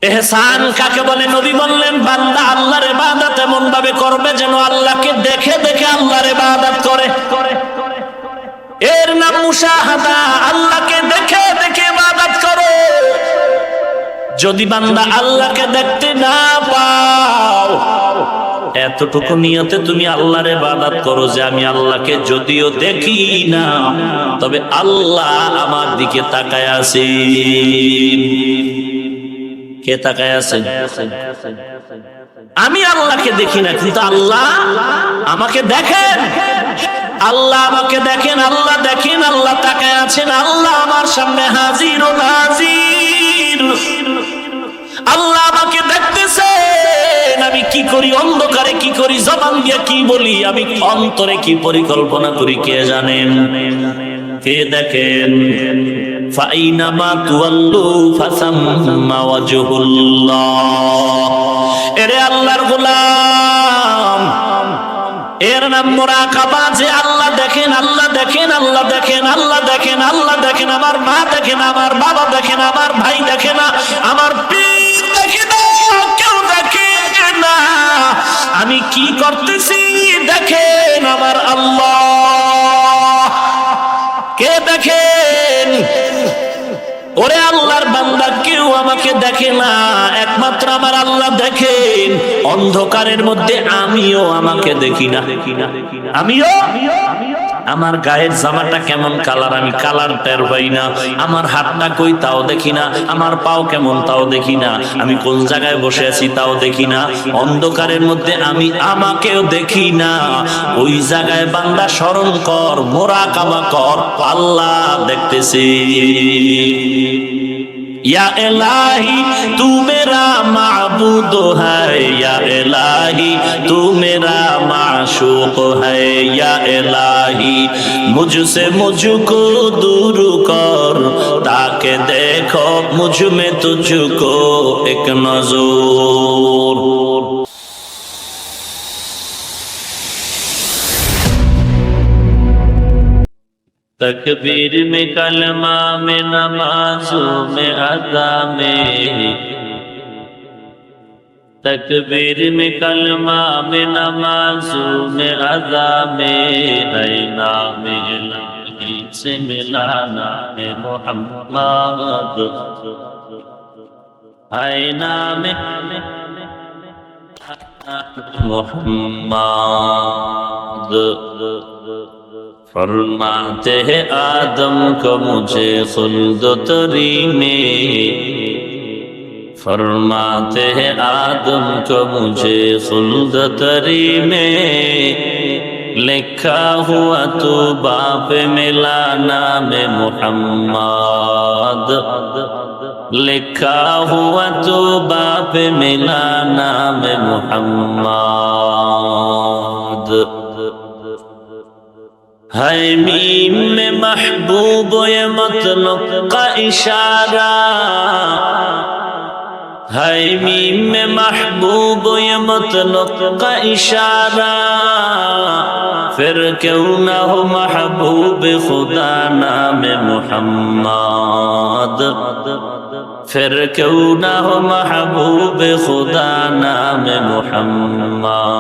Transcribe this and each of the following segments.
ইহসান কাকে বলে? নবী বললেন বান্দা আল্লাহর ইবাদত এমন ভাবে করবে যেন আল্লাহকে দেখে দেখে আল্লাহর ইবাদত করে। এর নাম মুশাহাদা, আল্লাহকে দেখে দেখে ইবাদত করো। যদি বান্দা আল্লাহকে দেখতে না পাও, এতটুকু নিয়তে তুমি আল্লাহর ইবাদত করো যে আমি আল্লাহকে যদিও দেখি না, তবে আল্লাহ আমার দিকে তাকায় আছে। কে তাকায় আছে? আমি আল্লাহকে দেখি না, কিন্তু আল্লাহ আমাকে দেখেন। আল্লাহ আমাকে দেখেন, আল্লাহ দেখেন, আল্লাহ তাকায় আছেন, আল্লাহ আমার সামনে হাজির ও নাজির। আল্লাহ আমাকে দেখতেছেন, আমি কি করি, অন্ধকারে কি করি, জবান দিয়ে কি বলি, আমি অন্তরে কি পরিকল্পনা করি কে জানেন, কে দেখেন। ফাইনামা তুওয়াল্লু ফাসাম্মা ওয়াজহুল্লাহ। এরে আল্লাহর গোলাম, এর নাম মুরাকাবা, যে আল্লাহ দেখেন, আল্লাহ দেখেন, আল্লাহ দেখেন, আল্লাহ দেখেন, আল্লাহ দেখেন। আমার মা দেখে না, আমার বাবা দেখে না, আমার ভাই দেখে না, আমার পীর দেখে না, কেউ দেখে না। আমি কি করতেছি দেখেন আমার আল্লাহ। কে দেখেন? ওরে আল্লাহর বান্দা, কেউ আমাকে দেখে না, একমাত্র আমার আল্লাহ দেখেন। অন্ধকারের মধ্যে আমিও আমাকে দেখি না, আমিও আমার গায়ের জামাটা কেমন কালার, আমি কালার টের পাই না। আমার হাতটা কই তাও দেখি না, আমার পাও কেমন তাও দেখি না, আমি কোন জায়গায় বসে আছি তাও দেখি না। অন্ধকারের মধ্যে আমি আমাকেও দেখি না। ওই জায়গায় বান্দা স্মরণ কর, মুরাকাবা কর, আল্লাহ দেখতেছি। या इलाही तू मेरा माबूद है, या इलाही तू मेरा माशूक है, या इलाही मुझसे मुझको दूर कर, ताकि देखो मुझ में तुझको एक नजर। तकबीर में कलमा में नमाजों में अदा में, तकबीर में कलमा में नमाजों में अदा में, है नाम इलाही से मिला नाम मोहम्मद, है नाम मोहम्मद। फरमाते हैं आदम को मुझे खुल्द तरी में, फरमाते हैं आदम को मुझे खुल्द तरी में, लिखा हुआ तो बाप मिला नाम मोहम्मद, लिखा हुआ तो बाप मिला नाम मोहम्मद। है मीम में महबूब ये मतलब का इशारा, है मीम में महबूब ये मतलब का इशारा, फिर क्यों ना हो महबूब खुदा नाम मोहम्मद, फिर क्यों ना हो महबूब खुदा नाम मोहम्मद।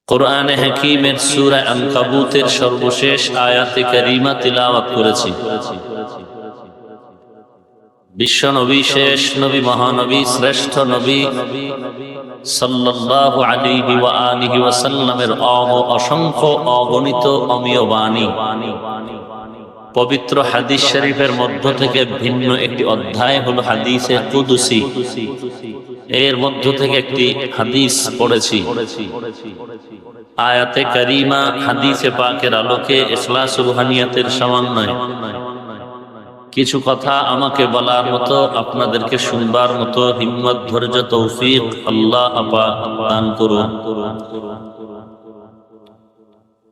কুরআনে হাকীমের সূরা আনকাবুতের সর্বশেষ আয়াতে কারীমা তিলাওয়াত করেছি। বিশ্ব নবী, শেষ নবী, মহানবী, শ্রেষ্ঠ নবী সাল্লাল্লাহু আলাইহি ওয়া আলিহি ওয়াসাল্লামের অসংখ্য অগণিত অমীয় বাণী, পবিত্র হাদিস শরীফের মধ্য থেকে ভিন্ন একটি অধ্যায় হলো হাদিসে কুদসি। এর মধ্য থেকে একটি হাদিস পড়েছি। আয়াতে কারিমা হাদিসে পাকের আলোকে ইখলাস রুহানিয়াতের সমন্বয় কিছু কথা আমাকে বলার মতো, আপনাদেরকে শুনবার মতো হিম্মত, ধৈর্য, তৌফিক আল্লাহ দান করুন।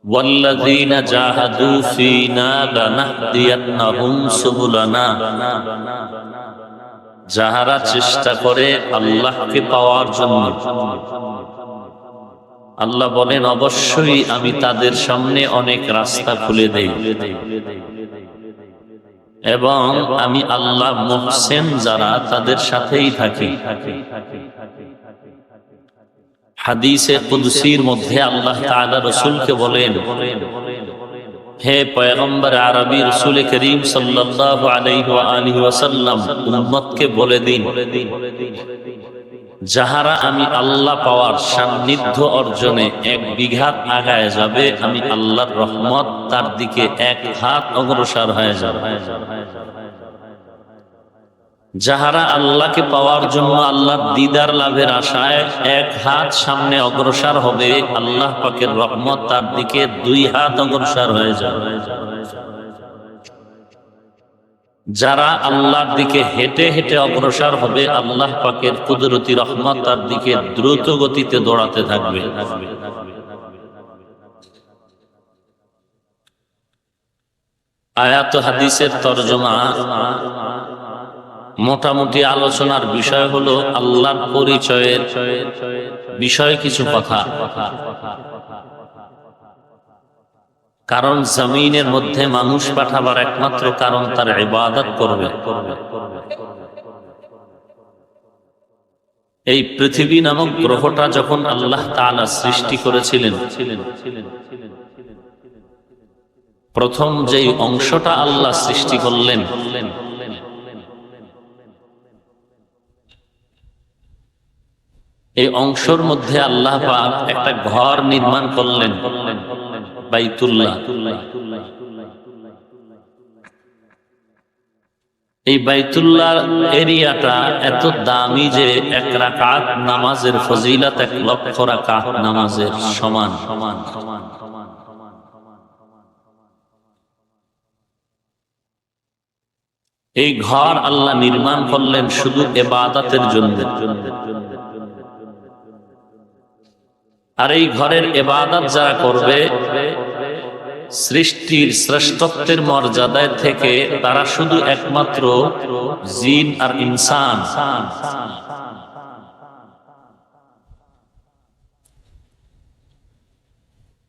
والذين جاهدوا فينا لنهدينهم سبلنا, যাহারা চেষ্টা করে আল্লাহকে পাওয়ার জন্য, আল্লাহ বলেন অবশ্যই আমি তাদের সামনে অনেক রাস্তা খুলে দেই। এবং আমি আল্লাহ মুহসিন যারা তাদের সাথেই থাকি। হাদিসে কুদসির মধ্যে আল্লাহ তাআলা রাসূলকে বলেন, হে পয়গম্বর আরবি রাসূল করিম সাল্লাল্লাহু আলাইহি ওয়া আলিহি ওয়াসাল্লাম, উম্মতকে বলে দিন, যাহারা আমি আল্লাহ পাওয়ার সান্নিধ্য অর্জনে 1 বিঘাত আগায় যাবে, আমি আল্লাহর রহমত তার দিকে 1 হাত অগ্রসর হয়ে যাবে। যাহারা আল্লাহকে পাওয়ার জন্য আল্লাহর দিদার লাভের আশায় 1 হাত সামনে অগ্রসর হবে, আল্লাহ পাকের রহমত তার দিকে 2 হাত অগ্রসর হয়ে যাবে। যারা আল্লাহর দিকে হেঁটে হেঁটে অগ্রসর হবে, আল্লাহ পাকের কুদরতি রহমত তার দিকে দ্রুত গতিতে দৌড়াতে থাকবে। আয়াত হাদিসের তরজমা মোটামুটি আলোচনার বিষয় হলো আল্লাহর পরিচয়ের বিষয়ে কিছু কথা। কারণ জমিনের মধ্যে মানুষ পাঠাবার একমাত্র কারণ তার ইবাদত করবে। এই পৃথিবী নামক গ্রহটা যখন আল্লাহ তাআলা সৃষ্টি করেছিলেন, প্রথম যেই অংশটা আল্লাহ সৃষ্টি করলেন, এই অংশের মধ্যে আল্লাহ পাক একটা ঘর নির্মাণ করলেন, বাইতুল্লাহ। এই বাইতুল্লাহ এরিয়াটা এত দামি যে 1 রাকাত নামাজের ফজিলত 1 লক্ষ রাকাত নামাজের সমান। এই ঘর আল্লাহ নির্মাণ করলেন শুধু ইবাদতের জন্য। আর এই ঘরের ইবাদত যারা করবে, সৃষ্টির শ্রেষ্ঠত্বের মর্যাদায় থেকে তারা শুধু একমাত্র জিন আর ইনসান।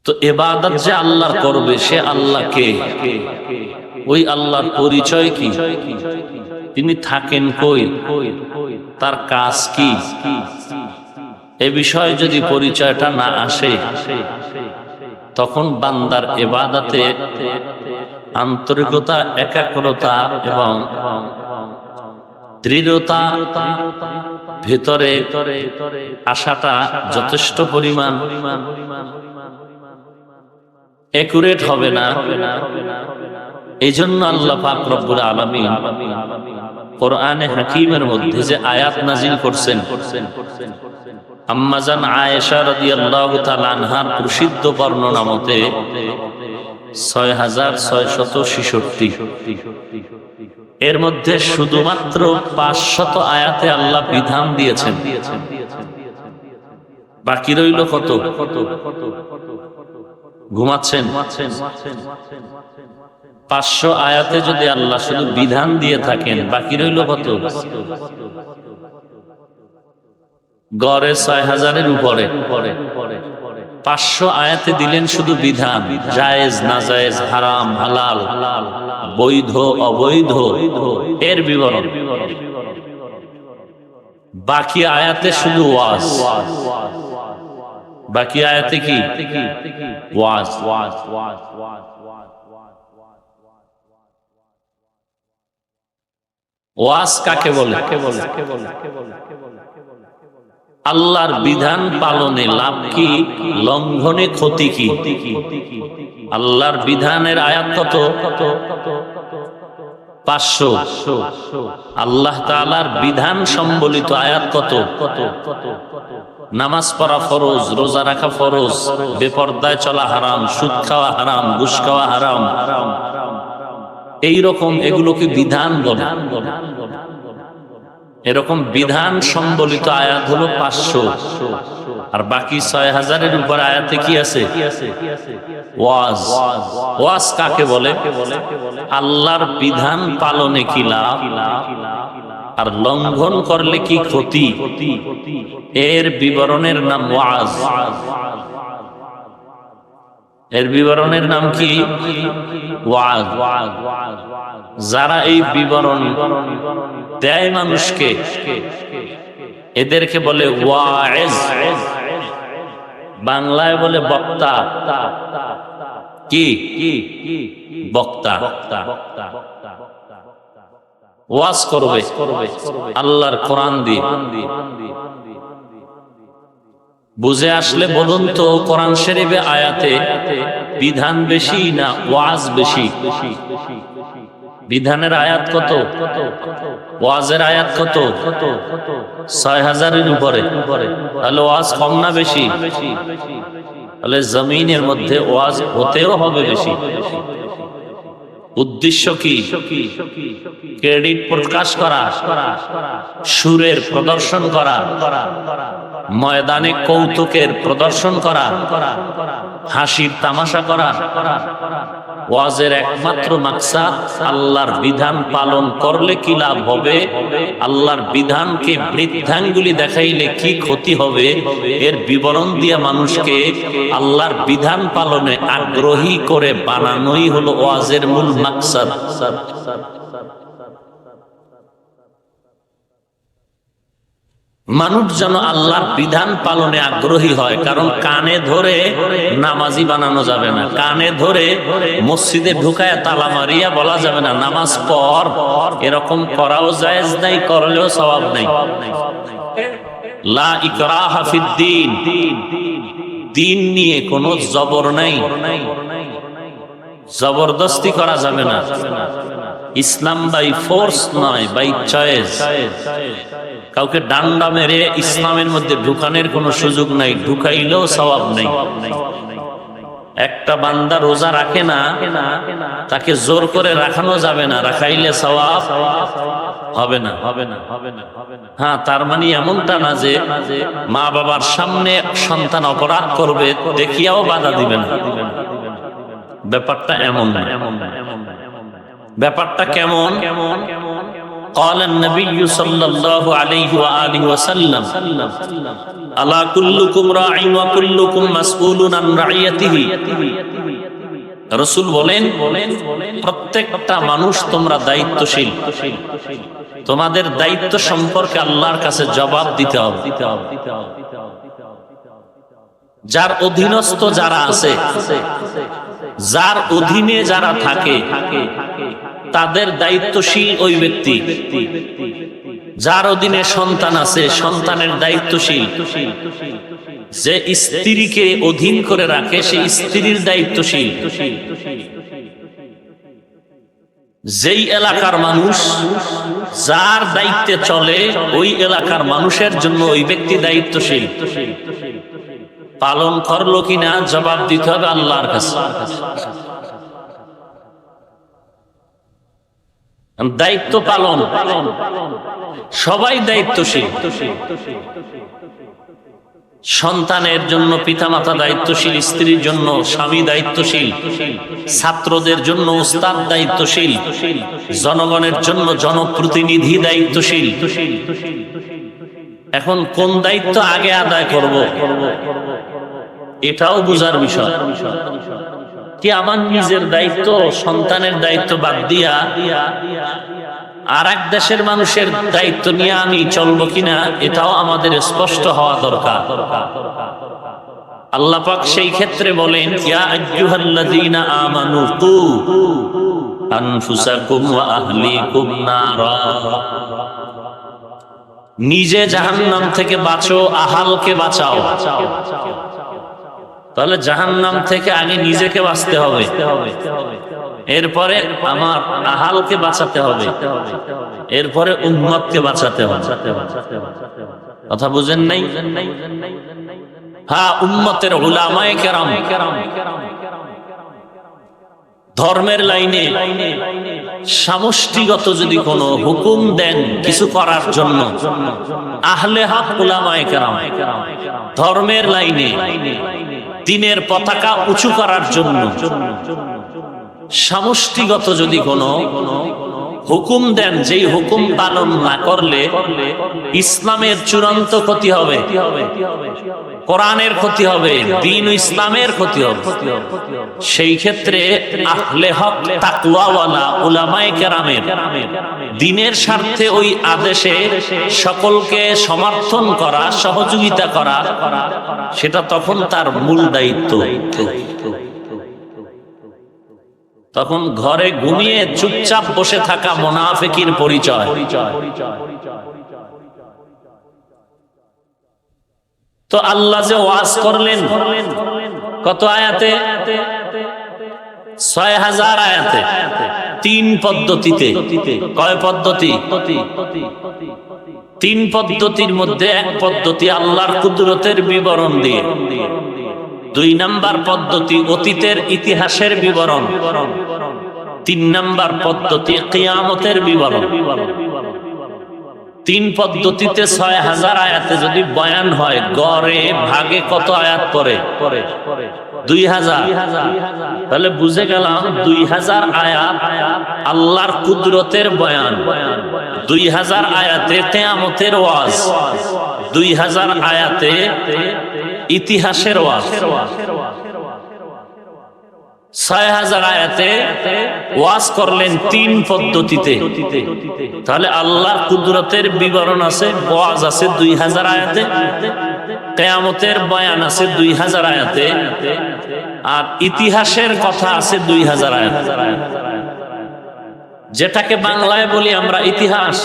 তো ইবাদত যে আল্লাহর করবে, সে আল্লাহকে, ওই আল্লাহর পরিচয় কি, তিনি থাকেন কই, তার কাজ কি, এ বিষয়ে যদি পরিচয়টা না আসে, তখন বান্দার ইবাদতে আন্তরিকতা, একাগ্রতা এবং দৃঢ়তা ভিতরে আসাটা যথেষ্ট পরিমাণ একুরেট হবে না। এই জন্য আল্লাহ পাক রব্বুল আলামিন কোরআনে হাকিমের মধ্যে যে আয়াত নাজিল করছেন, আম্মাজান আয়েশা রাদিয়াল্লাহু তাআলা আনহার প্রসিদ্ধ বর্ণনা মতে 6666, এর মধ্যে শুধুমাত্র 500 আয়াতে আল্লাহ বিধান দিয়েছেন। বাকি রইল কত? ঘুমাচ্ছেন? 500 আয়াতে যদি আল্লাহ শুধু বিধান দিয়ে থাকেন, বাকি রইল কত? গড়ে 6000-এর উপরে। 500 আয়াতে দিলেন শুধু বিধান, জায়েজ নাজায়েজ, হারাম হালাল, বৈধ অবৈধ, এর বিবরণ। বাকি আয়াতে শুধু ওয়াজ। বাকি আয়াতে কি? ওয়াজ। ওয়াজ কাকে বলে? আল্লাহর বিধান পালনে লাভ কি, লঙ্ঘনে ক্ষতি কি? আল্লাহর বিধানের আয়াত কত? 500। আল্লাহ তাআলার বিধান সম্বলিত আয়াত কত? নামাজ পড়া ফরজ, রোজা রাখা ফরজ, বেপরদায় চলা হারাম, সুদ খাওয়া হারাম, ঘুষ খাওয়া হারাম, এইরকম এগুলোকে বিধান বলে। এরকম বিধান সম্বলিত আয়াত হলো 500। আর বাকি 6000-এর উপর আয়াতে কি আছে? ওয়াজ। ওয়াজ কাকে বলে? আল্লাহর বিধান পালনে কি লাভ আর লঙ্ঘন করলে কি ক্ষতি, এর বিবরণের নাম ওয়াজ। এর বিবরণের নাম কি? ওয়াজ। যারা এই বিবরণ দেয় মানুষকে, এদেরকে বলে ওয়াইজ, বাংলায় বলে বক্তা। কি? বক্তা। ওয়াজ করবে আল্লাহর কোরআন দিয়ে। বুঝে আসলে বলুন তো, কোরআন শরীফে আয়াতে বিধান বেশি না ওয়াজ বেশি? বিধানের আয়াত কত? ওয়াজের আয়াত কত? ৬,০০০-এর উপরে। তাহলে ওয়াজ কম না বেশি? তাহলে জমিনের মধ্যে ওয়াজ হতেও হবে বেশি। উদ্দেশ্য কি? ক্রেডিট প্রকাশ করা, সুরের প্রদর্শন করা, ময়দানে কৌতুকের প্রদর্শন করা, হাসির তামাশা করা। ওয়াজের একমাত্র মাকসাদ আল্লাহর বিধান পালন করলে কি লাভ হবে, আল্লাহর বিধানকে বৃদ্ধাঙ্গুলি দেখাইলে কি ক্ষতি হবে, এর বিবরণ দিয়ে মানুষকে আল্লাহর বিধান পালনে আগ্রহী করে বানানোই হলো ওয়াজের মূল মাকসাদ। মানুষ যেন আল্লাহর বিধান পালনে আগ্রহী হয়। কারণ কানে ধরে নামাজি বানানো যাবে না, কানে ধরে মসজিদে ঢুকায় তালা মারিয়া বলা যাবে না নামাজ পড়। এরকম করাও জায়েজ নাই, করলেও সওয়াব নাই। লা ইকরাহা ফিদ্দীন, দিন নিয়ে কোনো জবর নাই, জবরদস্তি করা যাবে না। ইসলাম বাই ফোর্স নয়, বাই চয়েস। কাউকে ডান্ডা মেরে ইসলামের মধ্যে ঢুকানোর কোনো সুযোগ নাই, ঢুকাইলেও সওয়াব নাই। একটা বান্দা রোজা রাখে না, তাকে জোর করে রাখানো যাবে না, রাখাইলে সওয়াব হবে না। হ্যাঁ, তার মানে এমনটা না যে মা বাবার সামনে সন্তান অপরাধ করবে দেখিয়াও বাধা দিবে না। ব্যাপারটা এমন না। ব্যাপারটা কেমন? قال النبي صلى الله عليه وآله وسلم ألا كلكم راع وكلكم مسؤول عن رعيته। রাসূল বলেন, প্রত্যেকটা মানুষ তোমরা দায়িত্বশীল, তোমাদের দায়িত্ব সম্পর্কে আল্লাহর কাছে জবাব দিতে হবে। যার অধীনস্থ যারা আছে, যার অধীনে যারা থাকে, তাদের দায়িত্বশীল ওই ব্যক্তি। যার অধীনে সন্তান আছে, সন্তানের দায়িত্বশীল। যে স্ত্রীকে অধীন করে রাখে, সে স্ত্রীর দায়িত্বশীল। যেই এলাকার মানুষ যার দায়িত্বে চলে, ওই এলাকার মানুষের জন্য ওই ব্যক্তি দায়িত্বশীল। পালন করলো কিনা জবাব দিতে হবে আল্লাহর কাছে। দায়িত্ব পালন, সবাই দায়িত্বশীল। সন্তানের জন্য পিতামাতা দায়িত্বশীল, স্ত্রীর জন্য স্বামী দায়িত্বশীল, ছাত্রদের জন্য উস্তাদ দায়িত্বশীল, জনগণের জন্য জনপ্রতিনিধি দায়িত্বশীল। এখন কোন দায়িত্ব আগে আদায় করব, এটাও বুঝার বিষয়। কি আমার নিজের দায়িত্ব, সন্তানের দায়িত্ব বাদ দিয়া আর এক দেশের মানুষের দায়িত্ব নিয়ে আমি চলবো কিনা, এটাও আমাদের স্পষ্ট হওয়া দরকার। আল্লাহ পাক সেই ক্ষেত্রে বলেন, ইয়া আইয়ুহাল্লাযীনা আমানু কু আনফুসাকুম ওয়া আহলিকুম নারা। নিজে জাহান্নাম থেকে বাঁচো, আহালকে বাঁচাও। তাহলে জাহান্নাম থেকে আগে নিজেকে বাঁচতে হবে, এরপরে আমার আহালকে বাঁচাতে হবে, এরপরে উম্মতকে বাঁচাতে হবে। কথা বুঝেন নাই? হ্যাঁ, উম্মতের উলামায়ে কেরাম ধর্মের লাইনে সমষ্টিগত যদি কোনো হুকুম দেন কিছু করার জন্য, আহলে হক উলামায়ে কেরাম ধর্মের লাইনে দ্বীনের পতাকা উঁচু করার জন্য সমষ্টিগত যদি কোনো হুকুম দেন, যেই হুকুম পালন না করলে ইসলামের চূড়ান্ত ক্ষতি হবে, কোরআনের ক্ষতি হবে, দ্বীন ও ইসলামের ক্ষতি হবে। সেই ক্ষেত্রে আহলে হক তাকওয়াওয়ালা উলামায়ে কেরামের দ্বীনের স্বার্থে ওই আদেশে সকলকে সমর্থন করা, সহযোগিতা করা, সেটা তখন তার মূল দায়িত্ব। তখন ঘরে ঘুমিয়ে চুপচাপ বসে থাকা মুনাফিকের পরিচয়। তো আল্লাহ যে ওয়াজ করলেন কত আয়াতে? ৬০০০ আয়াতে, ৩ পদ্ধতিতে। কয় পদ্ধতি? ৩ পদ্ধতির মধ্যে এক পদ্ধতি আল্লাহর কুদরতের বিবরণ দিয়ে, ২ নাম্বার পদ্ধতি অতীতের ইতিহাসের বিবরণ, ৩ নাম্বার পদ্ধতি কিয়ামতের বিবরণ। ৩ পদ্ধতিতে ৬০০০ আয়াতে যদি বয়ান হয়, গড়ে ভাগে কত আয়াত পড়ে? ২০০০। তাহলে বুঝে গেলাম ২০০০ আয়াত আল্লাহর কুদরতের বয়ান, ২০০০ আয়াতে কিয়ামতের ওয়াজ, ২০০০ আয়াতে ইতিহাসের ওয়াজ, ৬০০০ আয়াতে ওয়াজ করলেন ৩ পদ্ধতিতে। তাহলে আল্লাহর কুদরতের বিবরণ আছে, ওয়াজ আছে ২০০০ আয়াতে, কিয়ামতের বয়ান আছে ২০০০ আয়াতে, আর ইতিহাসের কথা আছে ২০০০ আয়াতে। যেটাকে বাংলায় বলি আমরা ইতিহাস,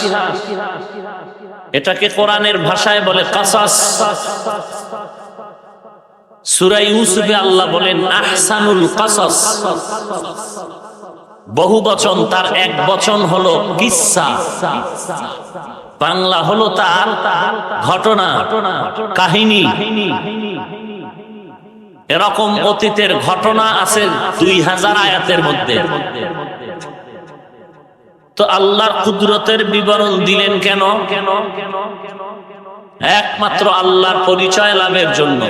এটাকে কোরআনের ভাষায় বলে কাসাস। সূরা ইউসুফে আল্লাহ বলেন আহসানুল কাসাস, বহু বচন, তার এক বচন হলো কিসসা, বাংলা হলো তার ঘটনা, কাহিনী। এরকম অতীতের ঘটনা আছে ২০০০ আয়াতের মধ্যে। তো আল্লাহর কুদরতের বিবরণ দিলেন কেন? একমাত্র আল্লাহর পরিচয় লাভের জন্য।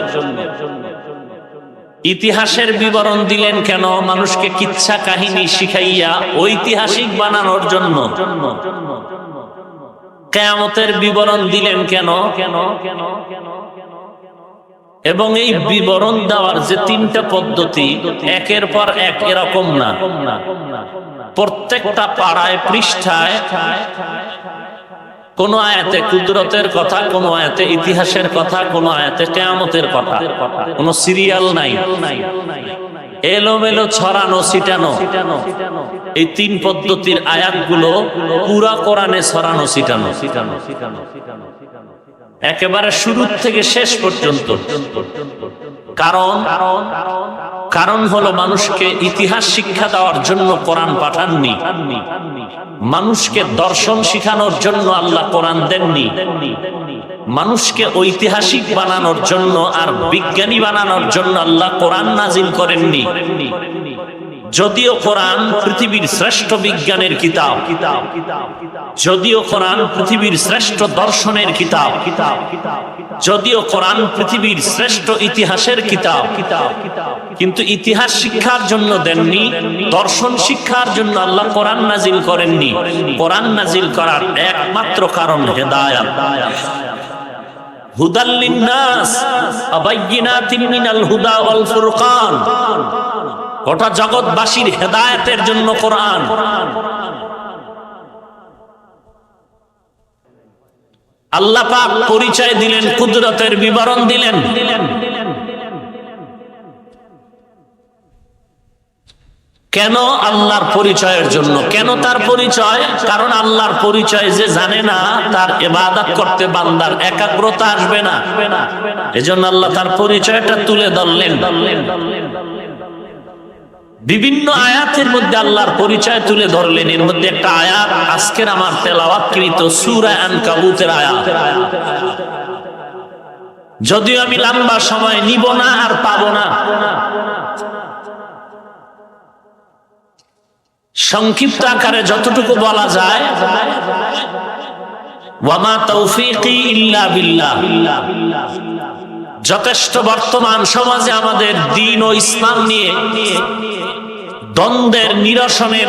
ইতিহাসের বিবরণ দিলেন কেন? মানুষকে কিচ্ছা কাহিনী শিখাইয়া ঐতিহাসিক বানানোর জন্য। কিয়ামতের বিবরণ দিলেন কেন? এবং এই বিবরণ দেওয়ার যে ৩টা পদ্ধতি, একের পর এক এরকম না, প্রত্যেকটা পাড়ায় পৃষ্ঠায় কোন আয়াতে কুদরতের কথা, কোন আয়াতে ইতিহাসের কথা, কোন আয়াতে কিয়ামতের কথা, কোন সিরিয়াল নাই, এলোমেলো ছড়ানো ছিটানো। এই ৩ পদ্ধতির আয়াতগুলো পুরা কোরআনে ছড়ানো ছিটানো, একেবারে শুরু থেকে শেষ পর্যন্ত। কারণ হলো মানুষকে ইতিহাস শিক্ষা দেওয়ার জন্য কোরআন পাঠাননি, মানুষকে দর্শন শিখানোর জন্য আল্লাহ কোরআন দেননি, মানুষকে ঐতিহাসিক বানানোর জন্য আর বিজ্ঞানী বানানোর জন্য আল্লাহ কোরআন নাজিল করেননি। যদিও কোরআন পৃথিবীর শ্রেষ্ঠ বিজ্ঞানের কিতাব, যদিও কোরআন পৃথিবীর শ্রেষ্ঠ দর্শনের কিতাব, যদিও কোরআন পৃথিবীর শ্রেষ্ঠ ইতিহাসের কিতাব, কিন্তু ইতিহাস শিক্ষার জন্য দেননি, দর্শন শিক্ষার জন্য আল্লাহ কোরআন নাজিল করেননি। কোরআন নাজিল করার একমাত্র কারণ হেদায়াত। হুদাল লিন্নাস ওয়া বাইয়িনাতিন মিনাল হুদা ওয়াল ফুরকান, গোটা জগৎবাসীর হেদায়েতের জন্য কোরআন। আল্লাহ পাক পরিচয় দিলেন, কুদরতের বিবরণ দিলেন। কেন? আল্লাহর পরিচয়ের জন্য। কেন তার পরিচয়? কারণ আল্লাহর পরিচয় যে জানে না, তার ইবাদত করতে বান্দার একাগ্রতা আসবে না। এজন্য আল্লাহ তার পরিচয়টা তুলে ধরলেন। বিভিন্ন আয়াতের মধ্যে আল্লাহর পরিচয় তুলে ধরলেন। এর মধ্যে একটা আয়াত আজকের আমার তেলাওয়াতকৃত সূরা আনকাবুতের আয়াত। যদিও আমি লম্বা সময় নিব না আর পাবো না, সংক্ষিপ্ত আকারে যতটুকু বলা যায়, ওয়ামা তাওফীকি ইল্লা বিল্লাহ। যথেষ্ট বর্তমান সমাজে আমাদের দ্বীন ও ইসলাম নিয়ে দ্বন্দ্বের নিরসনের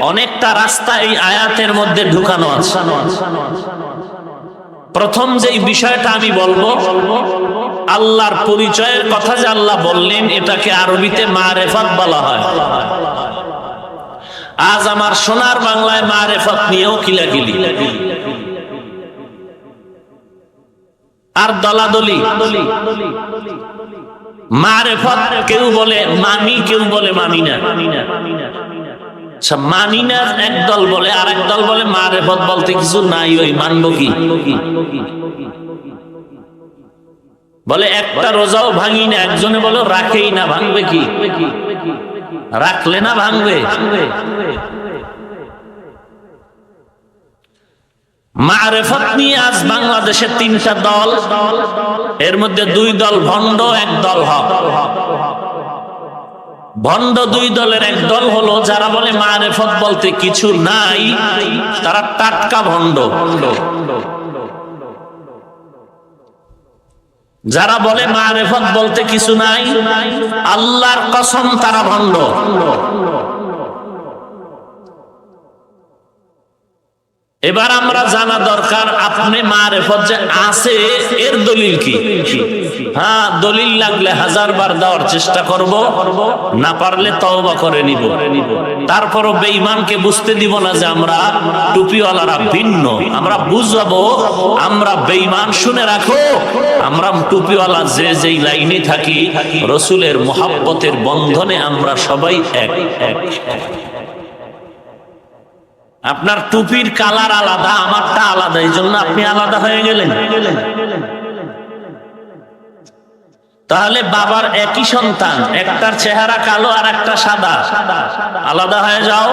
অনেকটা রাস্তা এই আয়াতের মধ্যে ঢুকানো আছে। প্রথম যেই বিষয়টা আমি বলবো, আল্লাহর পরিচয়ের কথা যে আল্লাহ বললেন, এটাকে আরবিতে মারেফাত বলা হয়। আজ আমার সোনার বাংলায় মারেফাত নিয়েও কিলাকিলি আর দলাদলি। মারেফাত কেউ বলে মানি, কেউ বলে মানি না। মানি না একদল বলে, আর একদল বলে মারেফাত বলতে কিছু নাই, ওই মানবো কি বলে। একটা রোজাও ভাঙি না, একজনে বলে রাখেই না, ভাঙবে কি? রাখলে না ভাঙবে। মারেফাত নিয়ে আজ বাংলাদেশে তিনটা দল, এর মধ্যে দুই দল ভণ্ড, এক দল হক। ভণ্ড দুই দলের এক দল হলো যারা বলে মারেফত বলতে কিছু নাই, তারা টাটকা ভণ্ড। যারা বলে মারেফত বলতে কিছু নাই, আল্লাহর কসম তারা ভণ্ড। এবার আমরা জানা দরকার, আপনি মারেফত যে আছে এর দলিল কি? হ্যাঁ, দলিল লাগলে 1000 বার দেওয়ার চেষ্টা করব, না পারলে তওবা করে নিব। তারপরও বেঈমানকে বুঝতে দিব না যে আমরা টুপিওয়ালারা ভিন্ন। আমরা বুঝাবো, আমরা বেঈমান শুনে রাখো, আমরা টুপিওয়ালা যে যেই লাইনে থাকি, রাসূলের মুহাব্বতের বন্ধনে আমরা সবাই এক। আপনার টুপির কালার আলাদা, আমারটা আলাদা, এই জন্য আপনি আলাদা হয়ে গেলেন। তাহলে বাবার একই সন্তান, একটার চেহারা কালো আর একটা সাদা, আলাদা হয়ে যাও।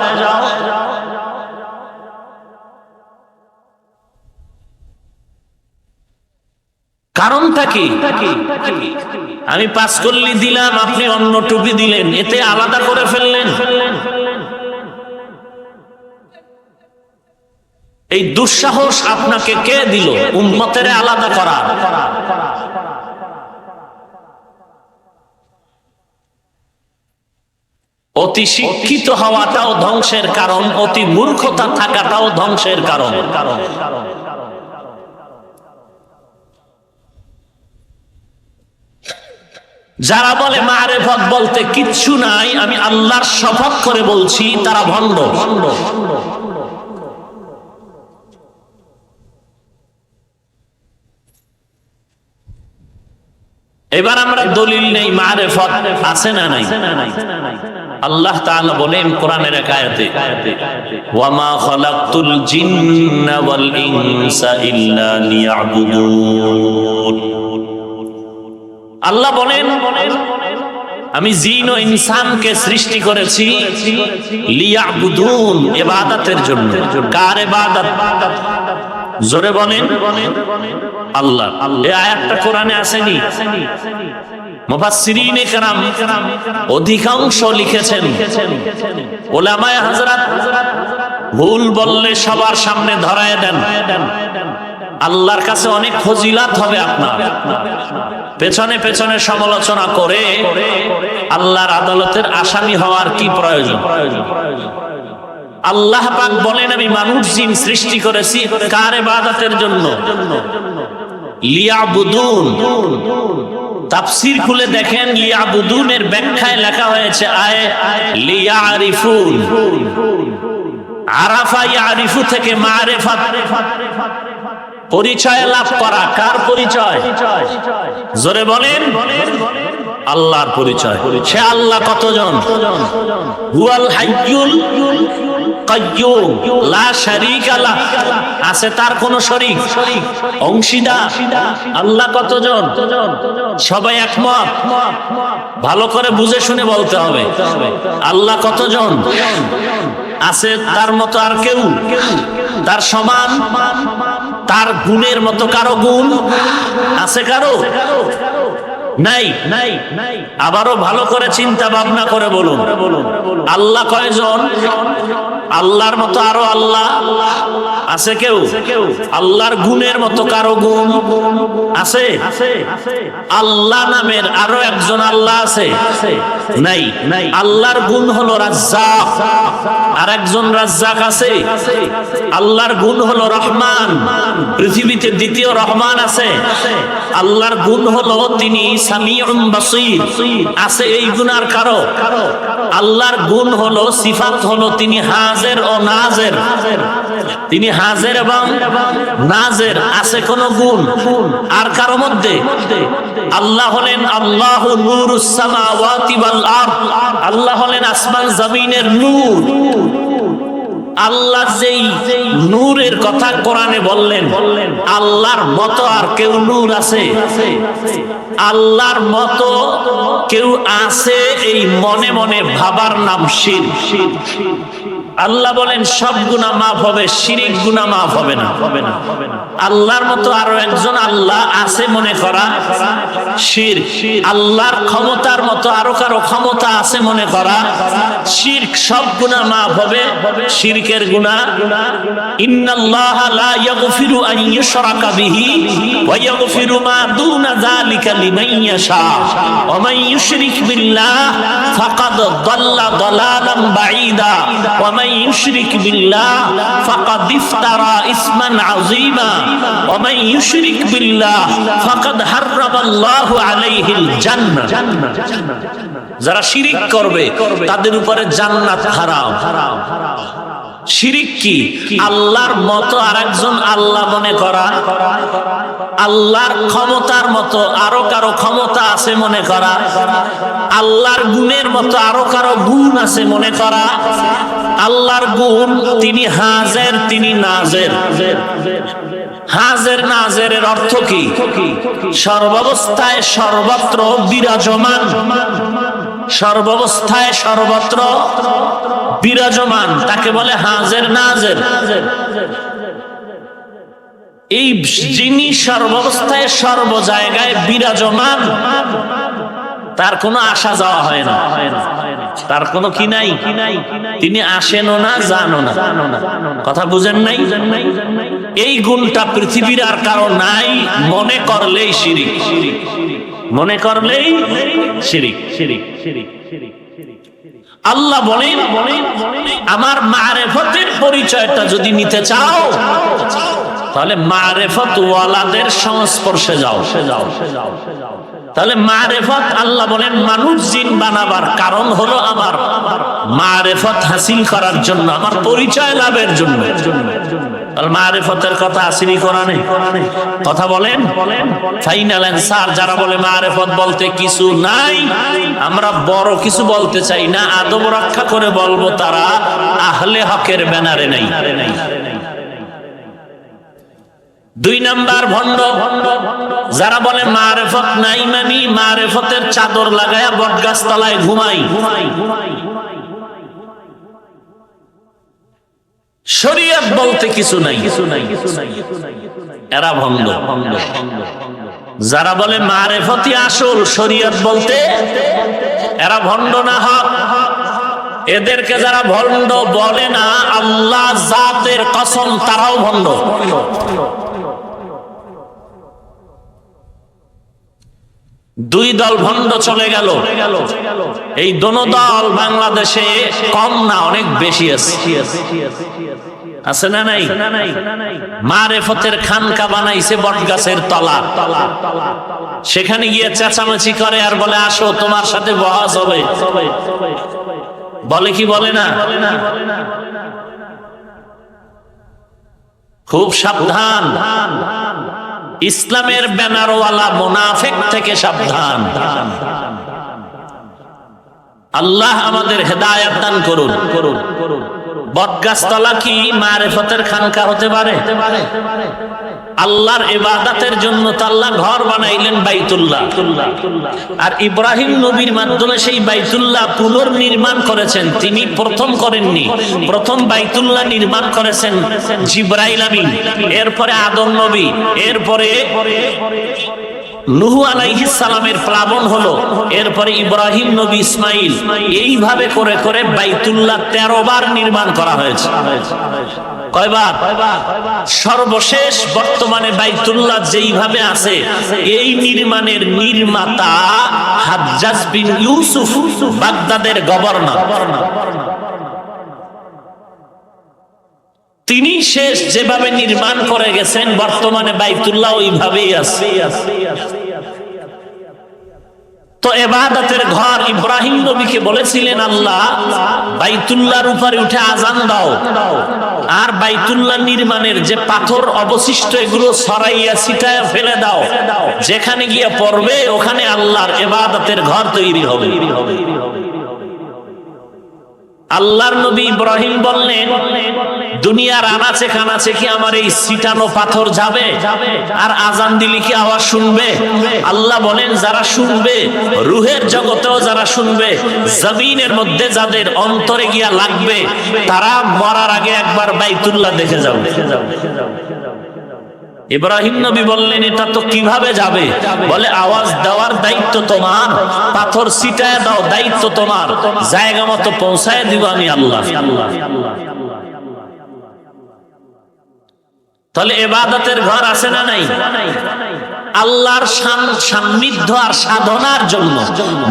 কারণটা কি? আমি 5 কল্লি দিলাম, আপনি অন্য টুপি দিলেন, এতে আলাদা করে ফেললেন। এই দুঃসাহস আপনাকে কে দিল উম্মতের আলাদা করা? অতি শিক্ষিত হওয়াটাও ধ্বংসের কারণ, অতি মূর্খতা থাকাটাও ধ্বংসের কারণ। যারা বলে মারেফত বলতে কিচ্ছু নাই, আমি আল্লাহর শপথ করে বলছি তারা ভণ্ড। এবার আমরা দলিল নেই, মারেফত আছে না নাই? আল্লাহ তাআলা বলেন কোরআনের এক আয়াতে, ওয়া মা খালাকতুল জিন্না ওয়াল ইনসা ইল্লা লিয়াবুদুন। আল্লাহ বলেন আমি জিন ও ইনসানকে সৃষ্টি করেছি লিয়াবুদুন, ইবাদতের জন্য। কার ইবাদত? জোরে বলেন আল্লাহ। এই আয়াতটা কোরআনে আসেনি। মুফাসসিরিনে কেরাম অধিকাংশ লিখেছেন, উলামায়ে হযরত ভুল বললে সবার সামনে ধরায় দেন। আল্লাহর কাছে অনেক ফজিলত হবে আপনার। পেছনে পেছনে সমালোচনা করে আল্লাহর আদালতের আসামি হওয়ার কি প্রয়োজন? আল্লাহ পাক বলেন আমি মানুষ জিন সৃষ্টি করেছি কার ইবাদতের জন্য? লিয়াবুদুন। তাফসীর খুলে দেখেন, লিয়াবুদুনের ব্যাখ্যায় লেখা হয়েছে আয়ে লিয়ারিফুন। আরাফা ইয়ারিফু থেকে মারিফাত, পরিচয় লাভ করা। কার পরিচয়? জোরে বলেন আল্লাহর পরিচয়। সে আল্লাহ কতজন? হুয়াল হাইয়ুল কাইয়্যুম লা শারীকা লাহ, আছে তার কোন শরীক অংশীদার। আল্লাহ কতজন? সবাই একমত। ভালো করে বুঝে শুনে বলতে হবে। আল্লাহ কতজন? আছে তার মতো আর কেউ? তার সমান? তার গুণের মতো কারো গুণ আছে কারো? নাই। আবারও ভালো করে চিন্তা ভাবনা করে বলুন, আল্লাহ কয়জন? আল্লাহর মতো আরো আল্লাহ আছে কেউ? আল্লাহর গুণের মতো কারো গুণ আছে? আল্লাহ নামের আরো একজন আল্লাহ আছে? নাই। আল্লাহর গুণ হলো রাজ্জাক, আর একজন রাজ্জাক আছে। আল্লাহর গুণ হলো রহমান, পৃথিবীতে দ্বিতীয় রহমান আছে। আল্লাহর গুণ হলো তিনি সামিউন বাসীর, আছে এই গুণ আর কারো? আল্লাহর গুণ হলো, সিফাত হলো তিনি হাজির ও নাজির, তিনি হাজির এবং নাজির। আছে কোন গুণ আর কারো মধ্যে? আল্লাহ হলেন আল্লাহু নূরুস সামাওয়াতি ওয়াল আরদ, আল্লাহ হলেন আসমান জমিনের নূর। আল্লাহ যেই নূরের কথা কোরআনে বললেন, আল্লাহর মতো আর কেউ নূর আছে? আল্লাহর মতো কেউ আছে এই মনে মনে ভাবার নাম শিরক। আল্লাহ বলেন সব গুনাহ মাফ হবে, শিরক গুনাহ মাফ হবে না। আল্লাহর মতো আরো একজন আল্লাহ আছে মনে করা শিরক। আল্লাহর ক্ষমতার মতো আরো কারো ক্ষমতা আছে মনে করা শিরক। সব গুনাহ মাফ হবে, শিরকের গুনাহ। ইন্নাল্লাহা লা ইয়াগফিরু আন ইউশরাকা বিহি ওয়া ইয়াগফিরু মা দুনা যালিকা লিমান ইয়াশা ওয়া মান ইউশরিক বিল্লাহ ফাকাদ দাল্লা দালালান বাঈদা ওয়া মান ইউশরিক বিল্লাহ ফাকাদ ইফতারা ইসমান আযীমা ওয়া মান ইউশরিক বিল্লাহ ফাকাদ হাররামাল্লাহু আলাইহিল জান্নাহ। যারা শিরিক করবে তাদের উপরে জান্নাত হারাম। শিরিক কি? আল্লাহর মতো আরেকজন আল্লাহ মনে করা, আল্লাহর ক্ষমতার মতো আরো কারো ক্ষমতা আছে মনে করা, আল্লাহর গুণের মতো আরো কারো গুণ আছে মনে করা। আল্লাহর গুণ তিনি হাজির, তিনি নাজির। হাজির নাজিরের অর্থ কি? সর্বাবস্থায় সর্বত্র বিরাজমান, সর্বাবস্থায় সর্বত্র বিরাজমান, তাকে বলে হাজির নাজির। এই যিনি সর্বাবস্থায় সর্ব জায়গায় বিরাজমান, তার কোনো আসা যাওয়া হয় না, তার কোনো কি নাই, তিনি আসেনও না জানো না। কথা বুঝেন নাই? এই গুণটা পৃথিবীর আর কারো নাই, মনে করলেই শিরিক, মনে করলেই শিরিক। আল্লাহ বলেন আমার মারেফতের পরিচয়টা যদি নিতে চাও তাহলে মারেফত ওয়ালাদের সংস্পর্শে যাও। তাহলে মারেফত, আল্লাহ বলেন মানুষ জিন বানাবার কারণ হলো আমার মারেফত হাসিল করার জন্য, আমার পরিচয় লাভের জন্য। মারেফতের কথা আসেনি কোরআনে? কথা বলেন। ফাইনাল অ্যানসার যারা বলে মারেফত বলতে কিছু নাই, আমরা বড় কিছু বলতে চাই না, আদব রক্ষা করে বলবো তারা আহলে হকের ব্যানারে নাই। 2 নাম্বার ভণ্ড যারা বলে মারেফত নাই, মানে মারেফতের চাদর লাগায়া বটগাছ তলায় ঘুমাই। শরীয়ত বলতে কিছু নাই, এরা ভণ্ড। যারা বলে মারেফতই আসল, শরীয়ত বলতে, এরা ভণ্ড না হক। এদেরকে যারা ভণ্ড বলে না, আল্লাহ জাতের কসম তারাও ভণ্ড। দুই দল ভণ্ড চলে গেল। এই দোনো দল বাংলাদেশে কম না, অনেক বেশি আছে না নাই? মারেফতের খানকা বানাইছে বটগাছের তলা, সেখানে গিয়ে চেঁচামেচি করে আর বলে আসো তোমার সাথে বহাজ হবে। বলে কি বলে না? খুব সাবধান, ইসলামের ব্যানারওয়ালা মুনাফিক থেকে সাবধান। আল্লাহ আমাদের হেদায়েত দান করুন। বটগাছতলা কি মারেফতের খানকা হতে পারে? আল্লাহর ইবাদতের জন্য তো আল্লাহ ঘর বানাইলেন বাইতুল্লাহ, আর ইব্রাহিম নবীর মাধ্যমে সেই বাইতুল্লাহ পুনর্নির্মাণ করেছেন। তিনি প্রথম করেননি, প্রথম বাইতুল্লাহ নির্মাণ করেছেন জিবরাইল আমিন, এরপরে আদম নবী, এরপরে নূহ আলাইহিস সালামের প্লাবন হলো, এরপরে ইব্রাহিম নবী, ইসমাইল, এইভাবে করে করে বাইতুল্লাহ 13 বার নির্মাণ করা হয়েছে। কয়বার? সর্বশেষ বর্তমানে বাইতুল্লাহ যেইভাবে আছে, এই নির্মাণের নির্মাতা হাজ্জাজ বিন ইউসুফ, বাগদাদের গভর্নর। তিনি শেষ যেভাবে নির্মাণ করে গেছেন, বর্তমানে বাইতুল্লাহ ওইভাবেই আছে। তো ইবাদতের ঘর ইব্রাহিম নবীকে বলেছিলেন, আল্লাহ বাইতুল্লাহর উপরে উঠে আজান দাও, আর বাইতুল্লাহ নির্মাণের যে পাথর অবশিষ্ট এগুলো ছড়াইয়া ছিটাইয়া ফেলে দাও, যেখানে গিয়ে পড়বে ওখানে আল্লাহর ইবাদতের ঘর তৈরি হবে। আল্লাহর নবী ইব্রাহিম বললেন, দুনিয়ার আনাচে কানাচে কি আমার এই ছিটানো পাথর যাবে? আর আজান দিলে কি আওয়াজ শুনবে? আল্লাহ বলেন, যারা শুনবে, রুহের জগতেও যারা শুনবে, জমিনের মধ্যে যাদের অন্তরে গিয়া লাগবে, তারা মরার আগে একবার বাইতুল্লাহ দেখে যাবে। ইব্রাহিম নবী বললেন, এটা তো কিভাবে যাবে? বলে, আওয়াজ দেওয়ার দায়িত্ব তোমার, পাথর ছিটায় দাও, দায়িত্ব তোমার, জায়গা মতো পৌঁছায় দিব আমি আল্লাহ। তাহলে ইবাদতের ঘর আছে না নাই? আল্লাহর সান্নিধ্য আর সাধনার জন্য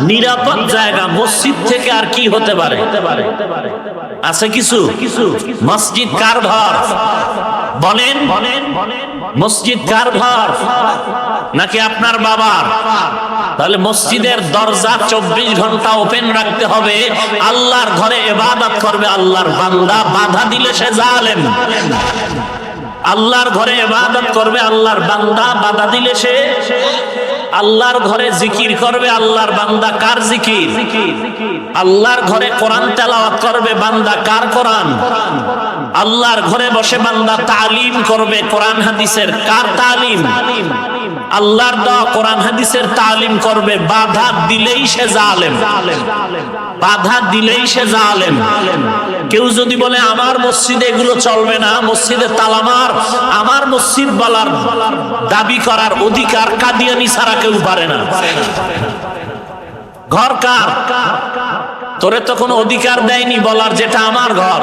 নিরাপদ জায়গা মসজিদ থেকে আর কি হতে পারে? আছে কিছু? মসজিদ কার ঘর? বলেন, মসজিদ কার ঘর? নাকি আপনার বাবার? তাহলে মসজিদের দরজা 24 ঘন্টা ওপেন রাখতে হবে। আল্লাহর ঘরে ইবাদত করবে আল্লাহর বান্দা, বাধা দিলে সে জালেম। আল্লাহর ঘরে ইবাদত করবে আল্লাহর বান্দা, বাধা দিলে সে। আল্লাহর ঘরে জিকির করবে আল্লাহর বান্দা, কার জিকির? আল্লাহর ঘরে কোরআন তেলাওয়াত করবে বান্দা, কার কোরআন? আল্লাহর ঘরে বসে বান্দা তালিম করবে কোরআন হাদিসের, কার তালিম? আল্লাহর দেওয়া কোরআন হাদিসের তালিম করবে, বাধা দিলেই সে জালেম। বাধা দিলেই সে জালেম। কেউ যদি বলে আমার মসজিদে এগুলো চলবে না, মসজিদে তালামার, আমার মসজিদ বলার দাবি করার অধিকার কাদিয়ানি ছাড়া কেউ পারে না। ঘর কার? তোরে তো কোনো অধিকার দেয়নি বলার যেটা আমার ঘর।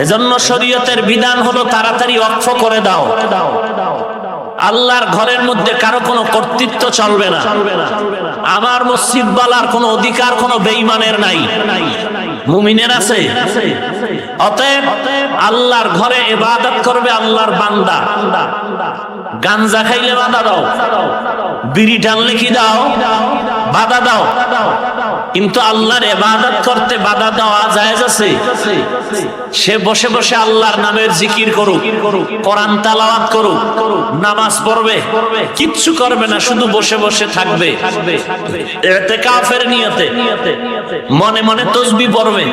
এজন্য শরীয়তের বিধান হলো তাড়াতাড়ি ওয়াকফ করে দাও। আল্লাহর ঘরের মধ্যে কারো কোনো কর্তৃত্ব চলবে না। আমার মসজিদ বলার কোনো অধিকার কোনো বেঈমানের নাই, মুমিনের আছে। অতএব আল্লাহর ঘরে ইবাদত করবে আল্লাহর বান্দা। গাঞ্জা খাইলে বাধা দাও, বিড়ি টানলে কি দাও? বাধা দাও। কিন্তু আল্লাহর ইবাদত করতে বাধা দেওয়া জায়েজ আছে? সে বসে বসে আল্লাহর নামের জিকির করুক, কোরআন তেলাওয়াত করুক, নামাজ পড়বে, কিচ্ছু করবে না, শুধু বসে বসে থাকবে ইতিকাফের নিয়তে, মনে মনে তাসবিহ পড়বে।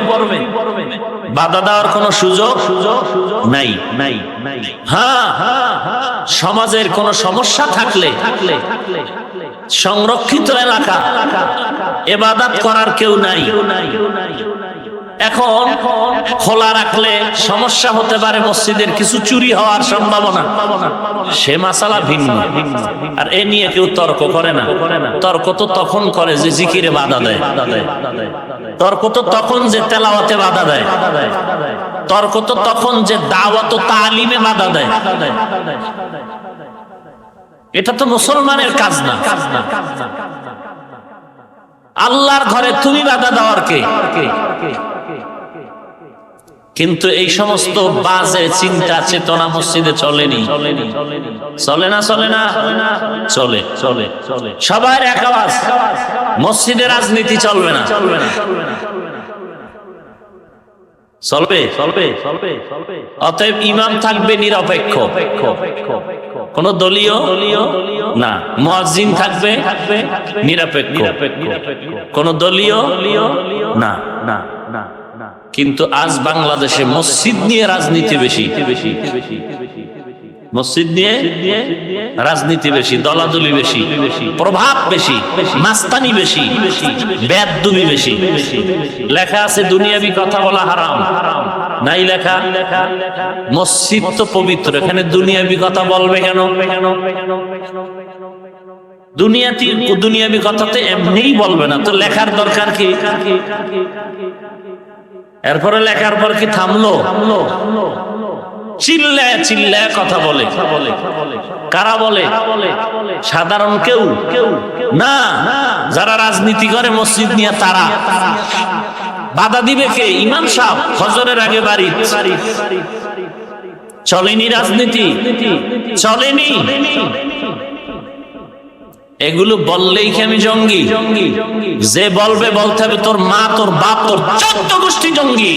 বাধা দেওয়ার কোনো সুযোগ নাই। হ্যাঁ, সমাজের কোনো সমস্যা থাকলে সংরক্ষিত এলাকা, ইবাদত করার কেউ নাই। এখন খোলা রাখলে সমস্যা হতে পারে, মসজিদের কিছু চুরি হওয়ার সম্ভাবনা, সে মাসালা ভিন্ন। আর এ নিয়ে কেউ তর্ক করে না। তর্ক তো তখন করে যে জিকিরে বাধা দেয়, তর্ক তো তখন যে তেলাওয়াতে বাধা দেয়, তর্ক তো তখন যে দাওয়াত ও তালিমে বাধা দেয়। এটা তো মুসলমানের কাজ না। আল্লাহর ঘরে তুমি বাধা দেওয়ার কে? কিন্তু এই সমস্ত বাজে চিন্তা চেতনা মসজিদে চলেনি। চলে না? চলে। সবার এক আওয়াজ, মসজিদে রাজনীতি চলবে না। চলবে। অতএব ইমাম থাকবে নিরপেক্ষ, কোন দলীয় না। মুয়াজ্জিন থাকবে নিরপেক্ষ, কোন দলীয় না। কিন্তু আজ বাংলাদেশে মসজিদ নিয়ে রাজনীতি বেশি, মসজিদ নিয়ে রাজনীতি বেশি, দলাদলি বেশি, প্রভাব বেশি, মাস্তানি বেশি, বেয়াদবি বেশি। লেখা আছে দুনিয়াবি কথা বলা হারাম, নাই লেখা? মসজিদ তো পবিত্র, এখানে দুনিয়াবি কথা বলবে কেন? দুনিয়াবি কথাতে এমনিই বলবে না তো লেখার দরকার কি? এরপরে লেখার পর কি থামলো? চিল্লায় চিল্লায় কথা বলে। কারা বলে? সাধারণ কেউ না, যারা রাজনীতি করে মসজিদ নিয়ে তারা। বাধা দিবে কে? ইমাম সাহেব ফজরের আগে বাড়ি। চলেনি রাজনীতি, চলেনি। এগুলো বললেই কি আমি জঙ্গি? যে বলবে বলতে হবে তোর মা, তোর বাপ, তোর 14 গোষ্ঠী জঙ্গি।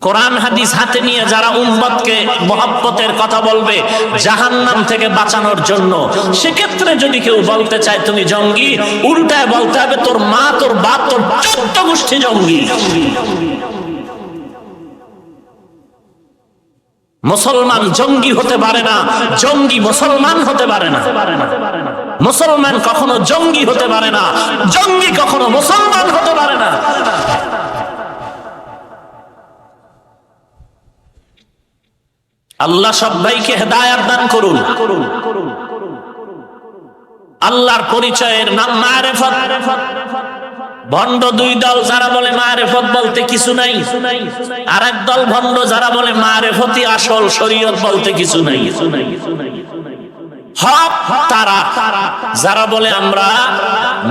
কোরআন হাদিস হাতে নিয়ে যারা উম্মতকে মহব্বতের কথা বলবে জাহান্নাম থেকে বাঁচানোর জন্য, সেক্ষেত্রে যদি কেউ বলতে চায় তুমি জঙ্গি, উল্টায় বলতে হবে তোর মা, তোর বাপ, তোর 14 গোষ্ঠী জঙ্গি। মুসলমান জঙ্গি হতে পারে না, জঙ্গি মুসলমান হতে পারে না। মুসলমান কখনো জঙ্গি হতে পারে না, জঙ্গি কখনো মুসলমান হতে পারে না। আল্লাহ সবাইকে হেদায়েত দান করুন। আল্লাহর পরিচয়ের নাম মারিফত। ভণ্ড দুই দল, যারা বলে মারিফত বলতে কিছু নাই, আর এক দল ভণ্ড যারা বলে মারিফতই আসল, শরীয়ত বলতে কিছু নাই। হক তারা যারা বলে আমরা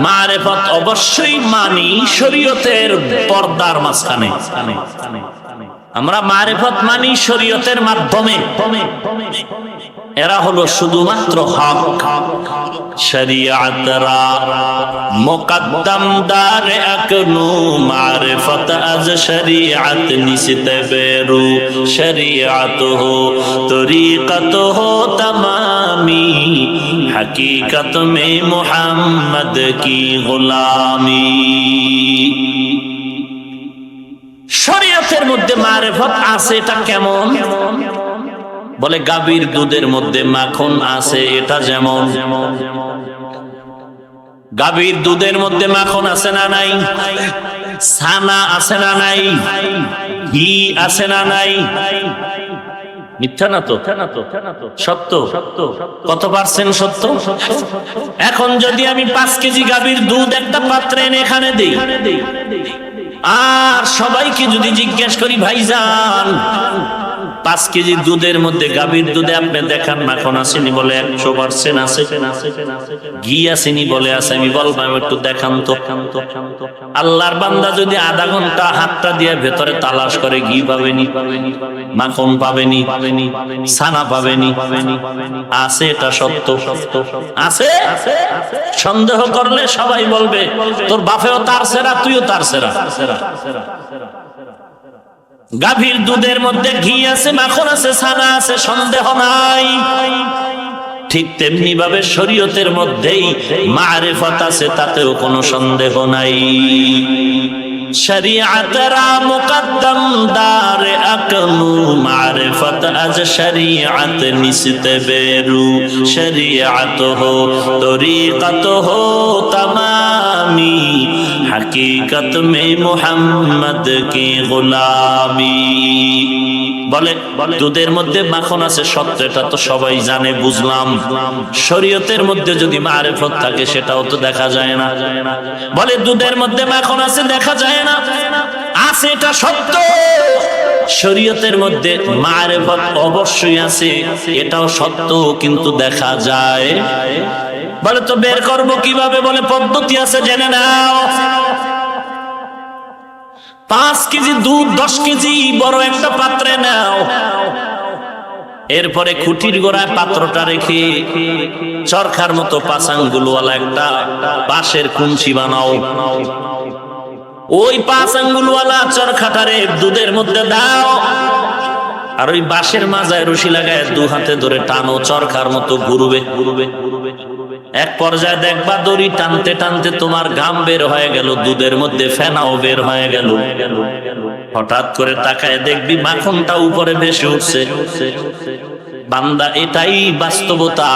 মারিফত অবশ্যই মানি শরীয়তের পর্দার মাঝখানে, আমরা মারিফত মানি শরীয়তের মাধ্যমে। এরা হলো শুধুমাত্র হক। শরিয়াতরা মুকদ্দম দার আকনু মারিফত আজ শরিয়াত নিসতে বেরু শরিয়াত হো তরিকত হো তমামি হकीकत में मोहम्मद की गुलामी। শরীয়তের মধ্যে মারিফত আছে, এটা কেমন? বলে গাভীর দুধের মধ্যে মাখন আছে, এটা যেমন। গাভীর দুধের মধ্যে মাখন আছে না নাই? ছানা আছে না নাই? ঘি আছে না নাই? মিথ্যা না তো? সত্য। কত পার্সেন্ট সত্য? এখন যদি আমি 5 কেজি গাভীর দুধ একটা পাত্রে এনে এখানে দেই, আর সবাইকে যদি জিজ্ঞেস করি ভাইজান 5 কেজি দুধের মধ্যে গাভীর দুধে আপনি দেখান মাখন আসেনি, বলে 100% আছে। ঘি আসেনি, বলে আছে। আমি বললাম একটু দেখান তো। আল্লাহর বান্দা যদি আধা ঘন্টা হাতটা দিয়ে ভেতরে তালাশ করে, ঘি পাবেনি, মাখন পাবেনি, ছানা পাবেনি। আছে, এটা সত্য। আছে। সন্দেহ করলে সবাই বলবে তোর বাপেও তার সেরা, তুইও তার সেরা। গাভীর দুধের মধ্যে ঘি আছে, মাখন আছে, ছানা আছে, সন্দেহ নাই। ঠিক তেমনি ভাবে শরীয়তের মধ্যেই মারিফত আছে, তাতেও কোনো সন্দেহ নাই। শরিয়াতরা মুকদ্দম দার আকনু মারিফত আজ শরিয়াত নিসতে বেরু শরিয়াত হো তরিকত হো তমামি হकीकत में मोहम्मद की गुलामी। বলে দুধের মধ্যে মাখন আছে সত্য, এটা তো সবাই জানে, বুঝলাম। শরীয়তের মধ্যে যদি মারিফত থাকে সেটাও তো দেখা যায় না। বলে দুধের মধ্যে মাখন আছে, দেখা যায় না, আছে, এটা সত্য। শরীয়তের মধ্যে মারিফত অবশ্যই আছে, এটাও সত্য, কিন্তু দেখা যায়। বলে তো বের করবো কিভাবে? বলে পদ্ধতি আছে, জেনে নাও। 5 কেজি দুধ 10 কেজি বড় একটা পাত্রে নাও, এরপরে খুঁটির গোড়ায় পাত্রটা রেখে চরখার মতো 5 আঙ্গুলওয়ালা একটা বাঁশের কুঞ্চি বানাও। ওই 5 আঙ্গুলওয়ালা চরখাটারে দুধের মধ্যে দাও, আর ওই বাঁশের মাজায় রশি লাগায় 2 হাতে ধরে টানো, চরখার মতো ঘুরবে। এক পর্যায়ে দেখবা দড়ি টানতে টানতে তোমার ঘাম বের হয়ে গেল, দুধের মধ্যে ফেনাও বের হয়ে গেল। হঠাৎ করে তাকায় দেখবি মাখনটা উপরে ভেসে উঠছে। বান্দা, এটাই বাস্তবতা।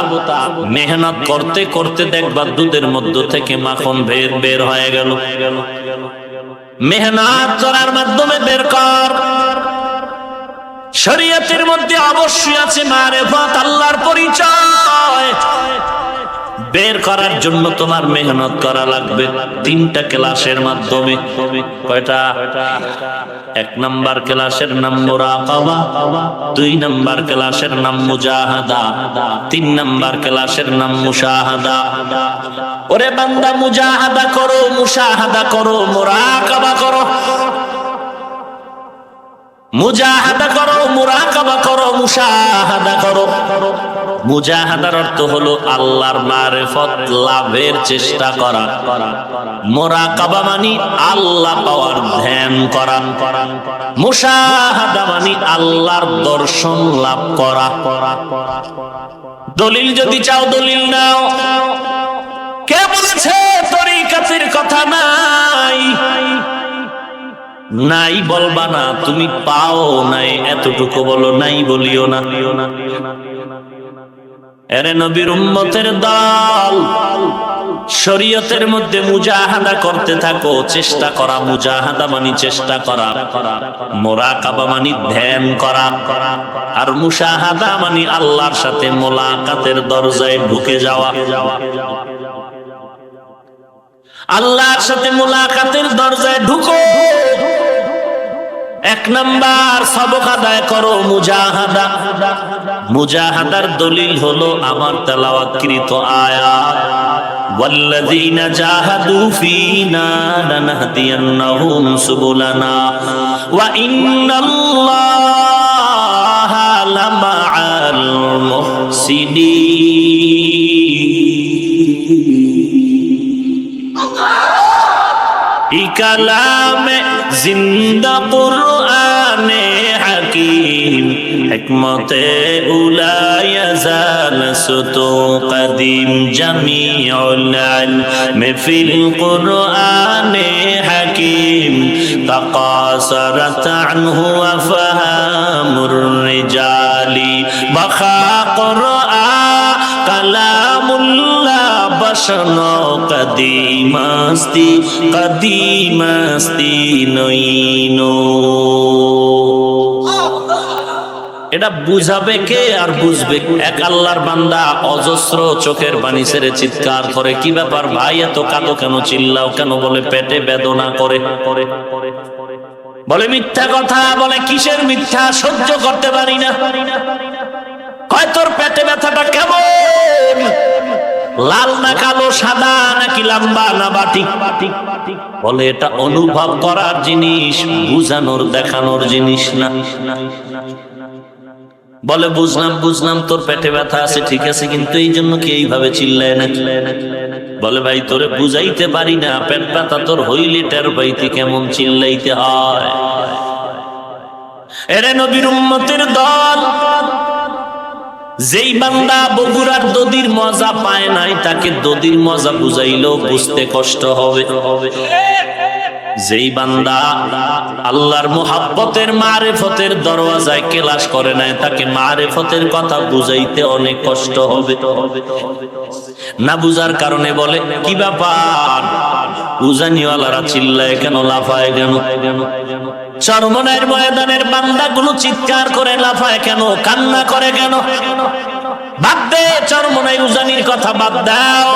মেহনত করতে করতে দেখবা দুধের মধ্য থেকে মাখন বের হয়ে গেল। মেহনত করার মাধ্যমে বের কর। শরীয়তের মধ্যে অবশ্যই আছে মারিফাত, আল্লাহর পরিচয় বের করার জন্য তোমার মেহনত করা লাগবে 3টা ক্লাসের মাধ্যমে। কয়টা? 1 নাম্বার ক্লাসের নাম মুরাকাবা, 2 নাম্বার ক্লাসের নাম মুজাহাদা, 3 নাম্বার ক্লাসের নাম মুশাহাদা। ওরে বান্দা, মুজাহাদা করো, মুশাহাদা করো, মুরাকাবা করো। মুজাহাদা করো, মুরাকাবা করো, মুশাহাদা করো। মুজাহাদার অর্থ হলো আল্লাহর মারিফত লাভের চেষ্টা করা। মুরাকাবা মানে আল্লাহ পাওয়ার ধ্যান করা। মুশাহাদা মানে আল্লাহর দর্শন লাভ করা। দলিল যদি চাও দলিল নাও। কে বলেছে তরিকাতের কথা নাই? নাই বলবা না, তুমি পাও নাই এতটুকু বলো, নাই বলিও না। এরে নবীর উম্মতের দল, শরীয়তের মধ্যে মুজাহাদা করতে থাকো, চেষ্টা করা। মুজাহাদা মানে চেষ্টা করা, মুরাকাবা মানে ধ্যান করা, আর মুশাহাদা মানে আল্লাহর সাথে মোলাকাতের দরজায় ঢুকে যাওয়া। আল্লাহর সাথে মোলাকাতের দরজায় ঢুকো। 1 নাম্বার সবক আদায় করো মুজাহাদা। মুজাহাদার দলিল হলো আমার তেলাওয়াতকৃত আয়াত, ওয়াল্লাযীনা জাহাদু ফীনা লানাহদিয়ান্নাহুম সুবুলানা ওয়া ইন্নাল্লাহা লামাআল মুহসিনিন। কালামে জিন্দা কুরআনে হাকিম, হিকমতে উলা ইয়াজাল সুতু কদিম, জামিউল ইলমি ফিল কুরআনে হাকিম, তাকাসারাত আনহু আফহামুর রিজালি, বাখা কুরআন কালামুল্লাহ বশনো কদিমাস্তি কদিমাস্তি নইনো। এটা বুঝাবে কে আর বুঝবে? এক আল্লাহর বান্দা অজস্র চোখের পানি ছেড়ে চিৎকার করে, কি ব্যাপার ভাই এত কাঁদো কেন, চিল্লাও কেন? বলে পেটে বেদনা করে। বলে মিথ্যা কথা। বলে কিসের মিথ্যা? সহ্য করতে পারি না। কয় তোর পেটে ব্যথাটা কেমন? লাল না কালো, সাদা নাকি লম্বা না বাটি? বলে এটা অনুভব করার জিনিস, বুঝানোর দেখানোর জিনিস না। বলে বুঝলাম বুঝলাম তোর পেটে ব্যথা আছে, ঠিক আছে, কিন্তু এই জন্য কি এইভাবে চিল্লায় না? বলে ভাই তোরে বুঝাইতে পারি না, পেট ব্যথা তোর হইলে টের পাইতে কেমন চিল্লাইতে হয়। এরে নবীর উম্মতের দল, যেই বান্দা বগুড়ার দদির মজা পায় নাই, তাকে দদির মজা বুঝাইলেও বুঝতে কষ্ট হবে। যেই বান্দা আল্লাহর মুহাব্বতের মারিফতের দরওয়াজায় কেলাস করে নাই, তাকে মারিফতের কথা বুঝাইতে অনেক কষ্ট হবে। না বুঝার কারণে বলে কি ব্যাপার, উজানিওয়ালারা চিল্লায় কেন, লাফায় কেন? চরমনের ময়দানের বান্দাগুলো চিৎকার করে লাফায় কেন, কান্না করে কেন? বাদ দে, চরমনাই উজানির কথা বাদ দাও।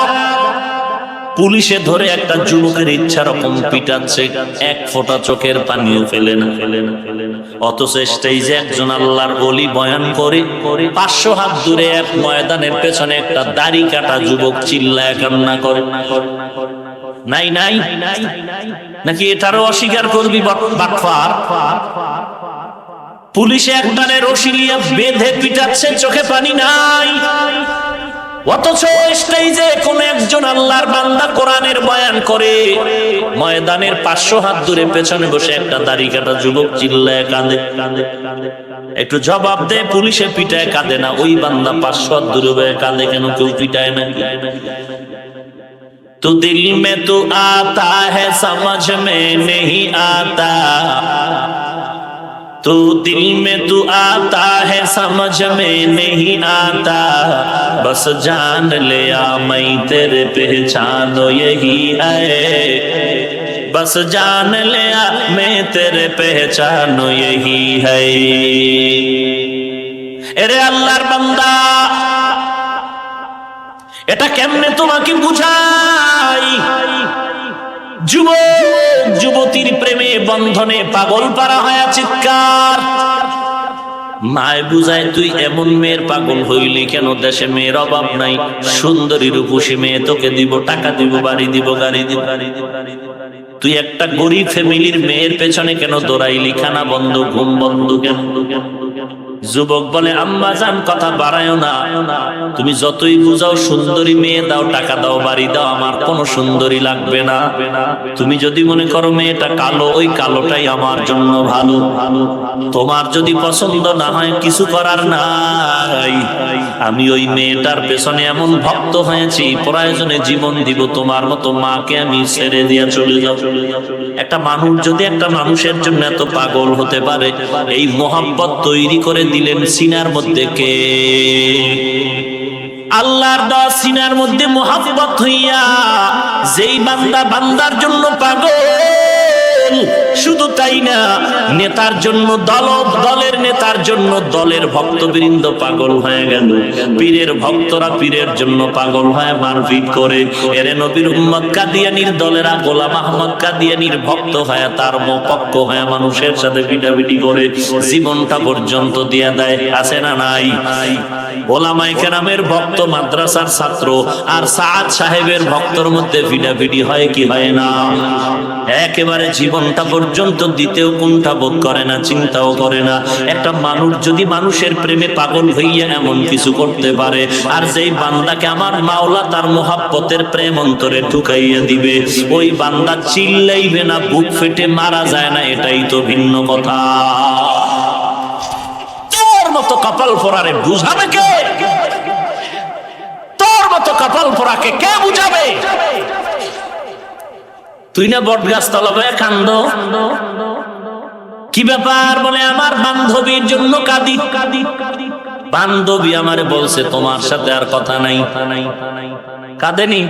পুলিশে ধরে একটা যুবকের ইচ্ছা রকম পিটাচ্ছে, 1 ফোঁটা চোখের পানিও ফেলে না। অথচ স্টেজে একজন আল্লাহর ওলি বয়ান করে 500 হাত দূরে এক ময়দানের পেছনে একটা দাড়ি কাটা যুবক চিল্লায় কান্না করে। নাই নাই নাকি এটারও অস্বীকার করবি বাটফার? পুলিশে একটানে রশি লিয়ে বেঁধে পিটাচ্ছে, চোখে পানি নাই। অথচ স্টেজে কোন একজন আল্লাহর বান্দা কোরআনের বয়ান করে, ময়দানের 500 হাত দূরে পেছনে বসে একটা দাড়ি কাটা যুবক চিল্লায় কাঁদে। একটু জবাব দে, পুলিশে পিটায় কাঁদে না, ওই বান্দা 500 হাত দূরে বসে কাঁদে কেন? কেউ পিটায় না। तो दिल में तो आता है समझ में नहीं आता, तो दिल में तू आता है समझ में नहीं आता, बस जान लिया मैं तेरे पहचानो यही है, बस जान लिया मैं तेरे पहचान यही है। এরে আল্লাহর বান্দা, এটা কেমনে তোমাকে বুঝাই? যুবক যুবতীর প্রেমে বন্ধনে পাগল পারা হয় চিৎকার। মায় বুঝায় তুই এমন মেয়ের পাগল হইলি কেন? দেশে মেয়ের অভাব নাই, সুন্দরী রূপসী মেয়ে তোকে দিব, টাকা দিব, বাড়ি দিব, গাড়ি দিব। তুই একটা গরিব ফ্যামিলির মেয়ের পেছনে কেন দৌড়াইলি? খানা বন্ধ, ঘুম বন্ধ কেন? যুবক বলে আম্মা জান কথা বাড়ায়ও না, তুমি যতই বুঝাও সুন্দরী মেয়ে দাও, টাকা দাও, বাড়ি দাও, আমার কোনো সুন্দরী লাগবে না। তুমি যদি মনে করো মেয়েটা কালো, ওই কালোটাই আমার জন্য ভালো। তোমার যদি পছন্দ না হয় কিছু করার নাই, আমি ওই মেয়েটার পেছনে এমন ভক্ত হয়েছি প্রয়োজনে জীবন দিব, তোমার মতো মাকে আমি ছেড়ে দিয়ে চলে যাও। একটা মানুষ যদি একটা মানুষের জন্য এত পাগল হতে পারে, এই মোহাব্বত তৈরি করে দিলেন সিনার মধ্যে কে? আল্লাহর দেওয়া সিনার মধ্যে মোহাব্বত হইয়া যেই বান্দা বান্দার জন্য পাগল, শুধু তাই না, নেতার জন্য দলের নেতার জন্য দলের ভক্তবৃন্দ পাগল হয়ে গেল। পীরের ভক্তরা পীরের জন্য পাগল হয়ে মারপিট করে। এরে নবীর উম্মত কাদিয়ানীর দলেরা গোলাম আহমদ কাদিয়ানীর ভক্ত হয়ে তার পক্ষ হয়ে মানুষের সাথে পিটাপিটি করে, জীবনটা পর্যন্ত দিয়ে দেয়। আছে না নাই? ওলামায়ে কেরামের ভক্ত, মাদ্রাসার ছাত্র আর সাআদ সাহেবের ভক্তর মধ্যে পিটাপিটি হয় কি হয় না? একেবারে জীবনটা পর্যন্ত দিতেও কোনটা বোধ করে না, চিন্তাও করে না। একটা মানুষ যদি মানুষের প্রেমে পাগল হইয়া এমন কিছু করতে পারে, আর যেই বান্দাকে আমার মাওলা তার মোহাব্বতের প্রেম অন্তরে ঢুকাইয়া দিবে, ওই বান্দা চিল্লাইবে না, বুক ফেটে মারা যায় না, এটাই তো ভিন্ন কথা। তোর মতো কপাল পোড়ারে বুঝাবে কে? তোর মতো কপাল পোড়াকে কে বুঝাবে? তুই না বট গাছ তলাবে কান্দ, কি ব্যাপার? বলে আমার বান্ধবীর জন্য কাঁদি। বান্ধবী আমারে বলছে তোমার সাথে আর কথা নাই। কাঁদেনি?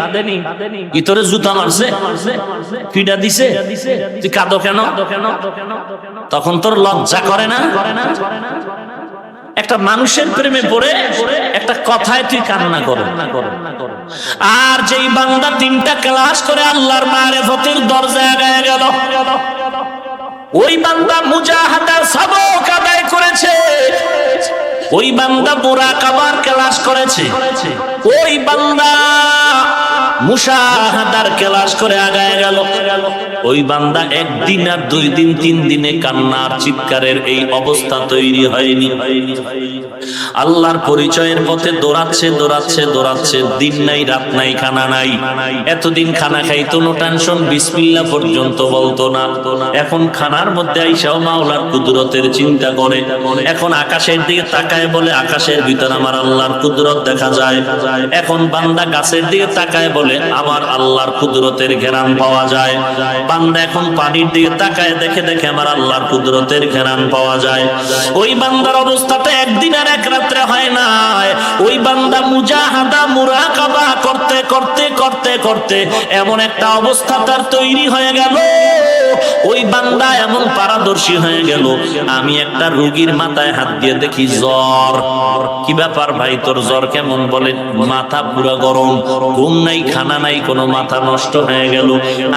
কি তোরে জুতা মারছে, পিটা দিছে, তুই কাঁদো কেন? তখন তোর লজ্জা করে না? একটা মানুষের প্রেমে পড়ে একটা কথায় তুই কান্না করো। আর যেই বান্দা 3টা ক্লাস করে আল্লাহর মারিফতের দরজায় আগায় গেল, ওই বান্দা মুজাহাদার সবক আদায় করেছে, ওই বান্দা মুরাকাবার ক্লাস করেছে, ওই বান্দা মুশাহাদার ক্লাস করে আগায় গেল, ওই বান্দা একদিন আর 2 দিন 3 দিনে কান্নার চিৎকারের এই অবস্থা তৈরি হয়নি। আল্লাহর পরিচয়ের পথে দৌড়াচ্ছে দৌড়াচ্ছে দৌড়াচ্ছে, দিন নাই রাত নাই, খানা নাই। এতদিন খানা খাইতো, নো টেনশন, বিসমিল্লাহ পর্যন্ত বলতো না। এখন খানার মধ্যে আইসাও মাওলার কুদরতের চিন্তা করে। এখন আকাশের দিকে তাকায়, বলে আকাশের ভিতর আমার আল্লাহর কুদরত দেখা যায়। এখন বান্দা গাছের দিকে তাকায়, বলে আমার আল্লাহর কুদরতের ঘেরান পাওয়া যায়। বান্দা এখন পানির দিকে তাকায়, দেখে দেখে আমার আল্লাহর কুদরতের ঘেরান পাওয়া যায়। ওই বান্দার অবস্থাটা একদিন আর এক রাত্রে হয় না। ওই বান্দা মুজাহাদা মুরাকাবা করতে করতে করতে করতে এমন একটা অবস্থা তার তৈরি হয়ে গেল, ওই বান্দা এমন পারদর্শী হয়ে গেল, আমি একটা রোগীর মাথায় হাত দিয়ে দেখি জ্বর। কি ব্যাপার ভাই, তোর জ্বর কেমন? বলে মাথা পুরো গরম, ঘুম নাই, খানা নাই, কোনো মাথা নষ্ট হয়ে গেল।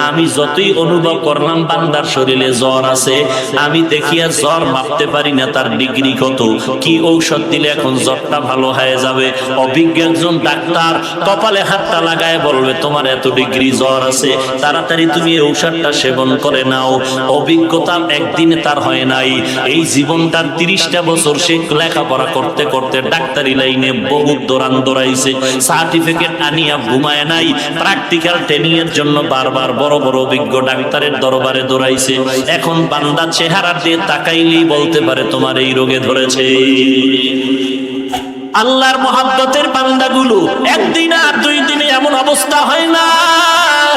আমি যতই অনুভব করলাম বান্দার শরীরে জ্বর আছে, আমি দেখিয়া জ্বর মাপতে পারি না তার ডিগ্রি কত, কি ঔষধ দিলে এখন জ্বরটা ভালো হয়ে যাবে। অভিজ্ঞ একজন ডাক্তার কপালে হাতটা লাগায় বলবে তোমার এত ডিগ্রি জ্বর আছে, তাড়াতাড়ি তুমি এই ঔষধটা সেবন করে নাও। অভিজ্ঞতা একদিনে তার হয় নাই, এই জীবনটার 30টা বছর সে লেখাপড়া করতে করতে ডাক্তারি লাইনে বহু দৌড়াইছে, সার্টিফিকেট আনিয়া ঘুমায় নাই, প্র্যাকটিক্যাল ট্রেনিং এর জন্য বারবার বড় বড় অভিজ্ঞ ডাক্তারের দরবারে দৌড়াইছে। এখন বান্দা চেহারা দিয়ে তাকাইলেই বলতে পারে তোমার এই রোগে ধরেছে। আল্লাহর মহব্বতের বান্দাগুলো একদিন আর 2 দিনে এমন অবস্থা হয় না।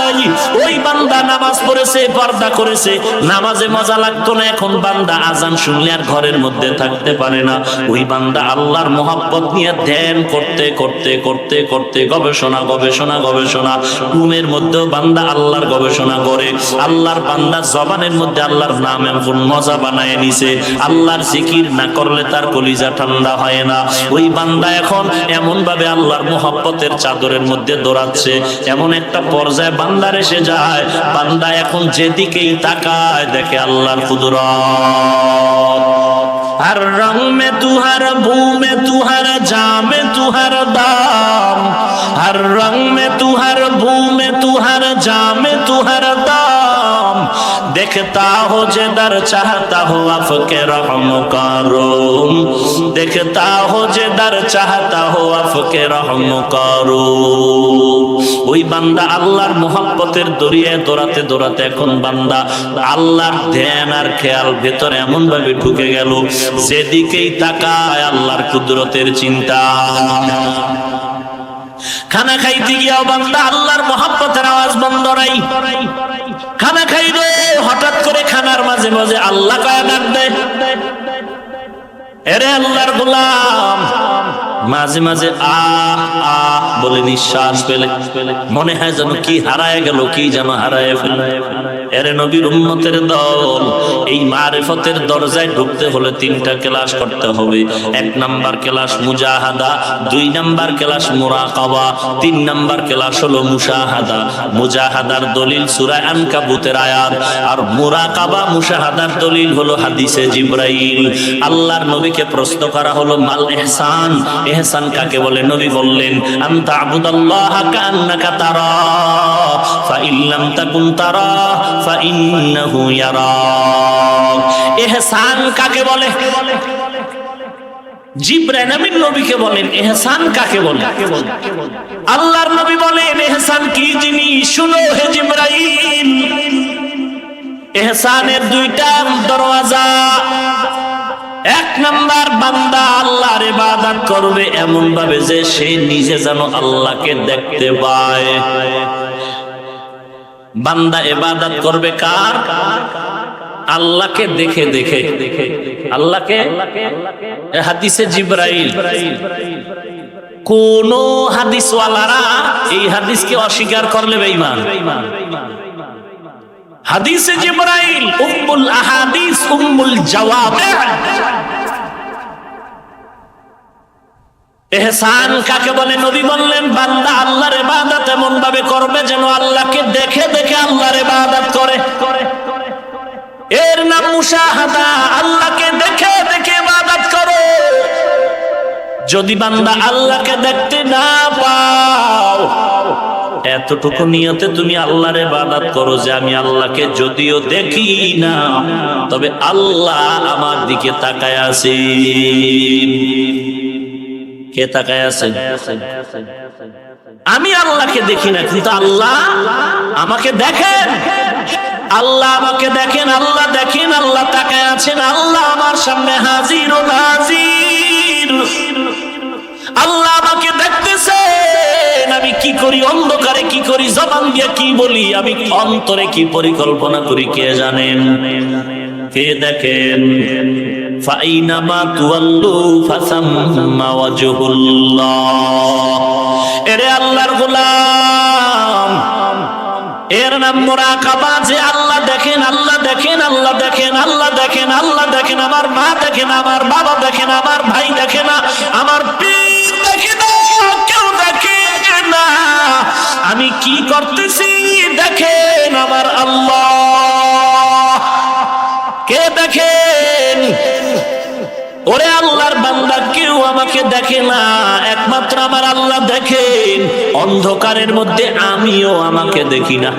নাই। ওই বান্দা নামাজ পড়েছে, পর্দা করেছে, নামাজে মজা লাগতো না, এখন বান্দা আজান শুনলে আর ঘরের মধ্যে থাকতে পারে না। ওই বান্দা আল্লাহর মোহাব্বত নিয়ে ধ্যান করতে করতে করতে করতে গবেষণা গবেষণা গবেষণা, ঘুমের মধ্যেও বান্দা আল্লাহর গবেষণা করে। আল্লাহর বান্দা জবানের মধ্যে আল্লাহর নাম এমন মজা বানায় নিছে, আল্লাহর জিকির না করলে তার কলিজা ঠান্ডা হয় না। ওই বান্দা এখন এমন ভাবে আল্লাহর মোহাব্বতের চাদরের মধ্যে দৌড়াচ্ছে, এমন একটা পর্যায়ে বান্দার এসে যায়, বান্দা এখন যেদিকেই তাকায় দেখে আল্লাহর কুদরত। हर रंग में तू, हर बू में तू, हर जा में तू, हर दाम, हर रंग में तू, हर बू में तू, हर जा में तू, हर दाम, देखता हो जिधर चाहता हो अफ़के रहम का रूम, देखता हो जिधर चाहता हो अफ़के रहम का रूम। ওই বান্দা আল্লাহর মোহাব্বতের দরিয়ায় দৌড়াতে দৌড়াতে এখন বান্দা আল্লাহর ধ্যান আর খেয়াল ভেতরে এমন ভাবে ঢুকে গেল, যেদিকেই তাকায় আল্লাহর কুদরতের চিন্তা। খানা খাইতে গিয়াও বান্দা আল্লাহর মোহাব্বতের আওয়াজ বন্ধ নাই। খানা খাইবে, হঠাৎ করে খানার মাঝে মাঝে আল্লাহ কয়া ডাক দেয়, এরে আল্লাহর গোলাম। মাঝে মাঝে আ আ বলে নিঃশ্বাস পেলে মনে হয় যেন কি হারায় গেল, কি যেন হারায় ফেল। এরে নবীর উম্মতের দল, এই মারিফতের দরজায় ঢুকতে হলে তিনটা ক্লাস করতে হবে। 1 নাম্বার ক্লাস মুজাহাদা, 2 নাম্বার ক্লাস মুরাকাবা, 3 নাম্বার ক্লাস হলো মুশাহাদা। মুজাহাদার দলিল সূরা আনকাবুতের আয়াত, আর মুরাকাবা মুশাহাদার দলিল হলো হাদিসে জিবরাইল। আল্লাহর নবীকে প্রশ্ন করা হলো মাল ইহসান, ইহসান কাকে বলে? নবী বললেন আনতা আবুদাল্লাহ কান্নাকা তারা ফা ইল্লাম তাকুন তারা ফা ইন্নাহু ইয়ারাক। ইহসান কাকে বলে? জিবরাইল আমিন নবীকে বলেন ইহসান কাকে বলে? আল্লাহর নবী বলেন ইহসান কি জিনিস? শুনো হে জিবরাইল, ইহসানের 2টা দরওয়াজা। 1 নাম্বার, বান্দা আল্লাহর ইবাদত করবে এমন ভাবে যে সে নিজে যেন আল্লাহকে দেখতে পায়। বান্দা ইবাদত করবে কার? আল্লাহকে দেখে দেখে। আল্লাহকে হাদিসে জিবরাইল, কোন হাদিসওয়ালারা এই হাদিসকে অস্বীকার করলে বেঈমান। হাদিসে জিবরাইল উম্মুল আহাদিস উম্মুল জাওয়াবে। ইহসান কাকে বলে? নবী বললেন বান্দা আল্লাহর ইবাদত এমন ভাবে করবে যেন আল্লাহকে দেখে দেখে আল্লাহর ইবাদত করে। এর নাম মুশাহাদা, আল্লাহকে দেখে দেখে ইবাদত করো। যদি বান্দা আল্লাহকে দেখতে না পাও, এতটুকু নিয়তে তুমি আল্লাহর ইবাদত করো যে আমি আল্লাহকে যদিও দেখি না, তবে আল্লাহ আমার দিকে তাকায় আছে। কে তাকায় আছে? আমি আল্লাহকে দেখি না, কিন্তু আল্লাহ আমাকে দেখেন। আল্লাহ আমাকে দেখেন, আল্লাহ দেখেন, আল্লাহ তাকায় আছেন, আল্লাহ আমার সামনে হাজির ও নাজির। আল্লাহ আমাকে দেখতেছেন, আমি কি করি, অন্ধকারে কি করি, জবান দিয়ে কি বলি, আমি অন্তরে কি পরিকল্পনা করি কে জানেন, কে দেখেন। ফাইনামা তুওয়াল্লু ফাসাম্মা ওয়াজহুল্লাহ। এরে আল্লাহর গোলাম, এর নাম মুরাকাবা, যে আল্লাহ দেখেন, আল্লাহ দেখেন, আল্লাহ দেখেন, আল্লাহ দেখেন, আল্লাহ দেখেন। আমার মা দেখেন, আমার বাবা দেখেন, আমার ভাই দেখে না, আমার পীর দেখে না, কেউ দেখে না। আমি কি করতেছি দেখেন আমার আল্লাহ। কে দেখেন? ওরে আল্লাহর বান্দা, কেউ আমাকে দেখে না, একমাত্র আমার আল্লাহ দেখেন। অন্ধকারের মধ্যে আমিও আমাকে দেখি না,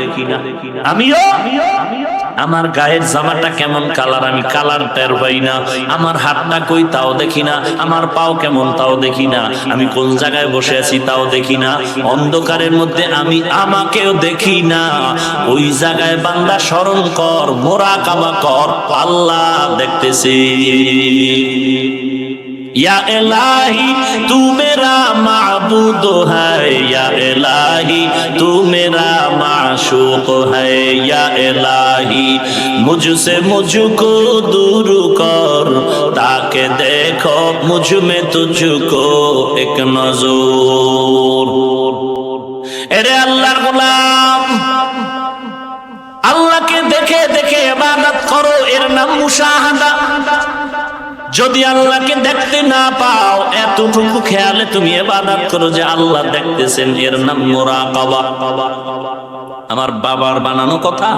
আমিও আমার গায়ের জামাটা কেমন কালার, আমি কালার টের পাই না। আমার হাতটা কই তাও দেখি না, আমার পাও কেমন তাও দেখি না, আমি কোন জায়গায় বসে আছি তাও দেখি না। অন্ধকারের মধ্যে আমি আমাকেও দেখি না। ওই জায়গায় বান্দা স্মরণ কর, মুরাকাবা কর, আল্লাহ দেখতেছি। या इलाही तू मेरा माबूद है, या इलाही तू मेरा माशूक है, या इलाही मुझसे मुझको दूर कर ताकि देखो मुझ में तुझको एक नजर। এরে আল্লাহর গোলাম, আল্লাহকে দেখে দেখে ইবাদত করো, এর নাম মুশাহাদা। যদি আল্লাহকে দেখতে না পাও, এতটুকু খেয়ালে তুমি ইবাদত করো যে আল্লাহ দেখতেছেন, এর নাম মুরাকাবা। আমার বাবার বানানো কথা,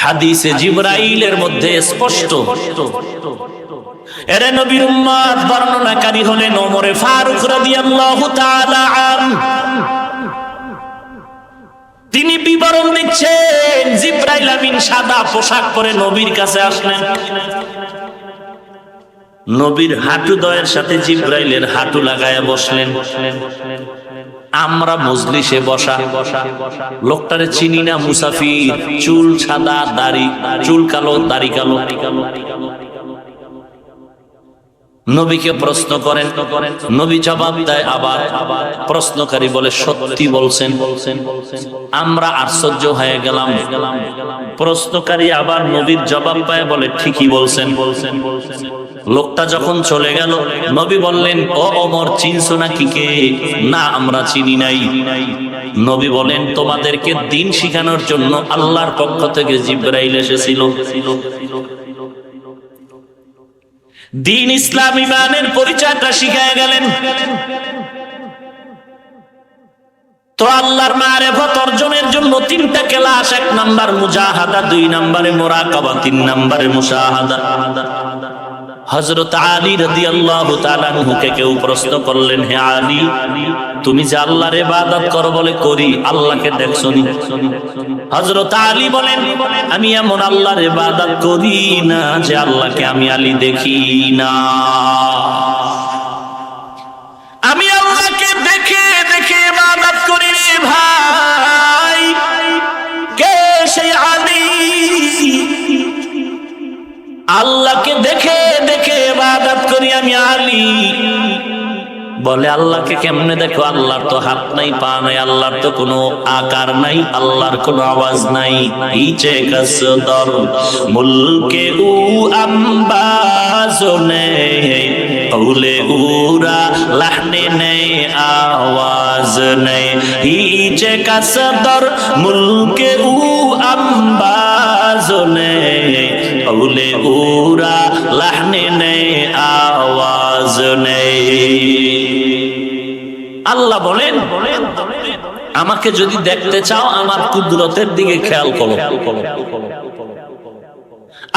হাদিসে জিবরাইলের মধ্যে স্পষ্ট। এরে নবীর উম্মত বর্ণনাকারী হলেন ওমর ফারুক রাদিয়াল্লাহু তাআলা আনহু। তিনি বিবরণ দিচ্ছেন, জিবরাইল আমিন সাদা পোশাক পরে নবীর কাছে আসলেন। নবীর হাঁটুদ্বয়ের সাথে জিবরাইলের হাঁটু লাগায়া বসলেন। আমরা মজলিসে বসা, লোকটারে চিনি না, মুসাফির, চুল সাদা, দাড়ি, চুল কালো, দাড়ি কালো। নবীকে প্রশ্ন করেন, নবী জবাব দেয়, আবার প্রশ্নকারী বলে সত্যি বলছেন। আমরা আশ্চর্য হয়ে গেলাম। প্রশ্নকারী আবার নবীর জবাব পায় বলে ঠিকই বলছেন। লোকটা যখন চলে গেল, নবী বললেন, ও ওমর, চিনছো নাকি কে? না, আমরা চিনি নাই। নবী বলেন, তোমাদেরকে দ্বীন শিখানোর জন্য আল্লাহর পক্ষ থেকে জিবরাইল এসেছিল। দ্বীন ইসলাম ঈমানের পরিচয়টা শিখায় গেলেন। তো আল্লাহর মারিফত অর্জনের জন্য তিনটা ক্লাস: 1 নাম্বার মুজাহাদা, 2 নম্বরে মুরাকাবা, 3 নম্বরে মুশাহাদা। হযরত আলী রাদিয়াল্লাহু তাআলা আনহুকে কেউ প্রশ্ন করলেন, হে আলী, তুমি যে আল্লাহর ইবাদত করো বলে করি, আল্লাহকে দেখছো নি? হযরত আলী বলেন, আমি এমন আল্লাহর ইবাদত করি না যে আল্লাহকে আমি আলী দেখি না। আমি আল্লাহকে দেখে দেখে ইবাদত করি রে ভাই। কে সেই আলী? আল্লাহকে দেখে দেখে ইবাদত করি আমি আলী। বলে, আল্লাহকে কেমনে দেখো? আল্লাহর তো হাত নাই, পা নাই, আল্লাহর তো কোনো আকার নাই, আল্লাহর কোনো আওয়াজ নাই। ইচে কসদর মুলকে উ আম্বাজনে কৌলে উরা লাহনে নেই আওয়াজ নেই। ইচে কসদর মুলকে উ আম্বাজনে কৌলে উরা লাহনে নেই আওয়াজ নেই। আল্লাহ বলেন, আমাকে যদি দেখতে চাও আমার কুদরতের দিকে খেয়াল করো।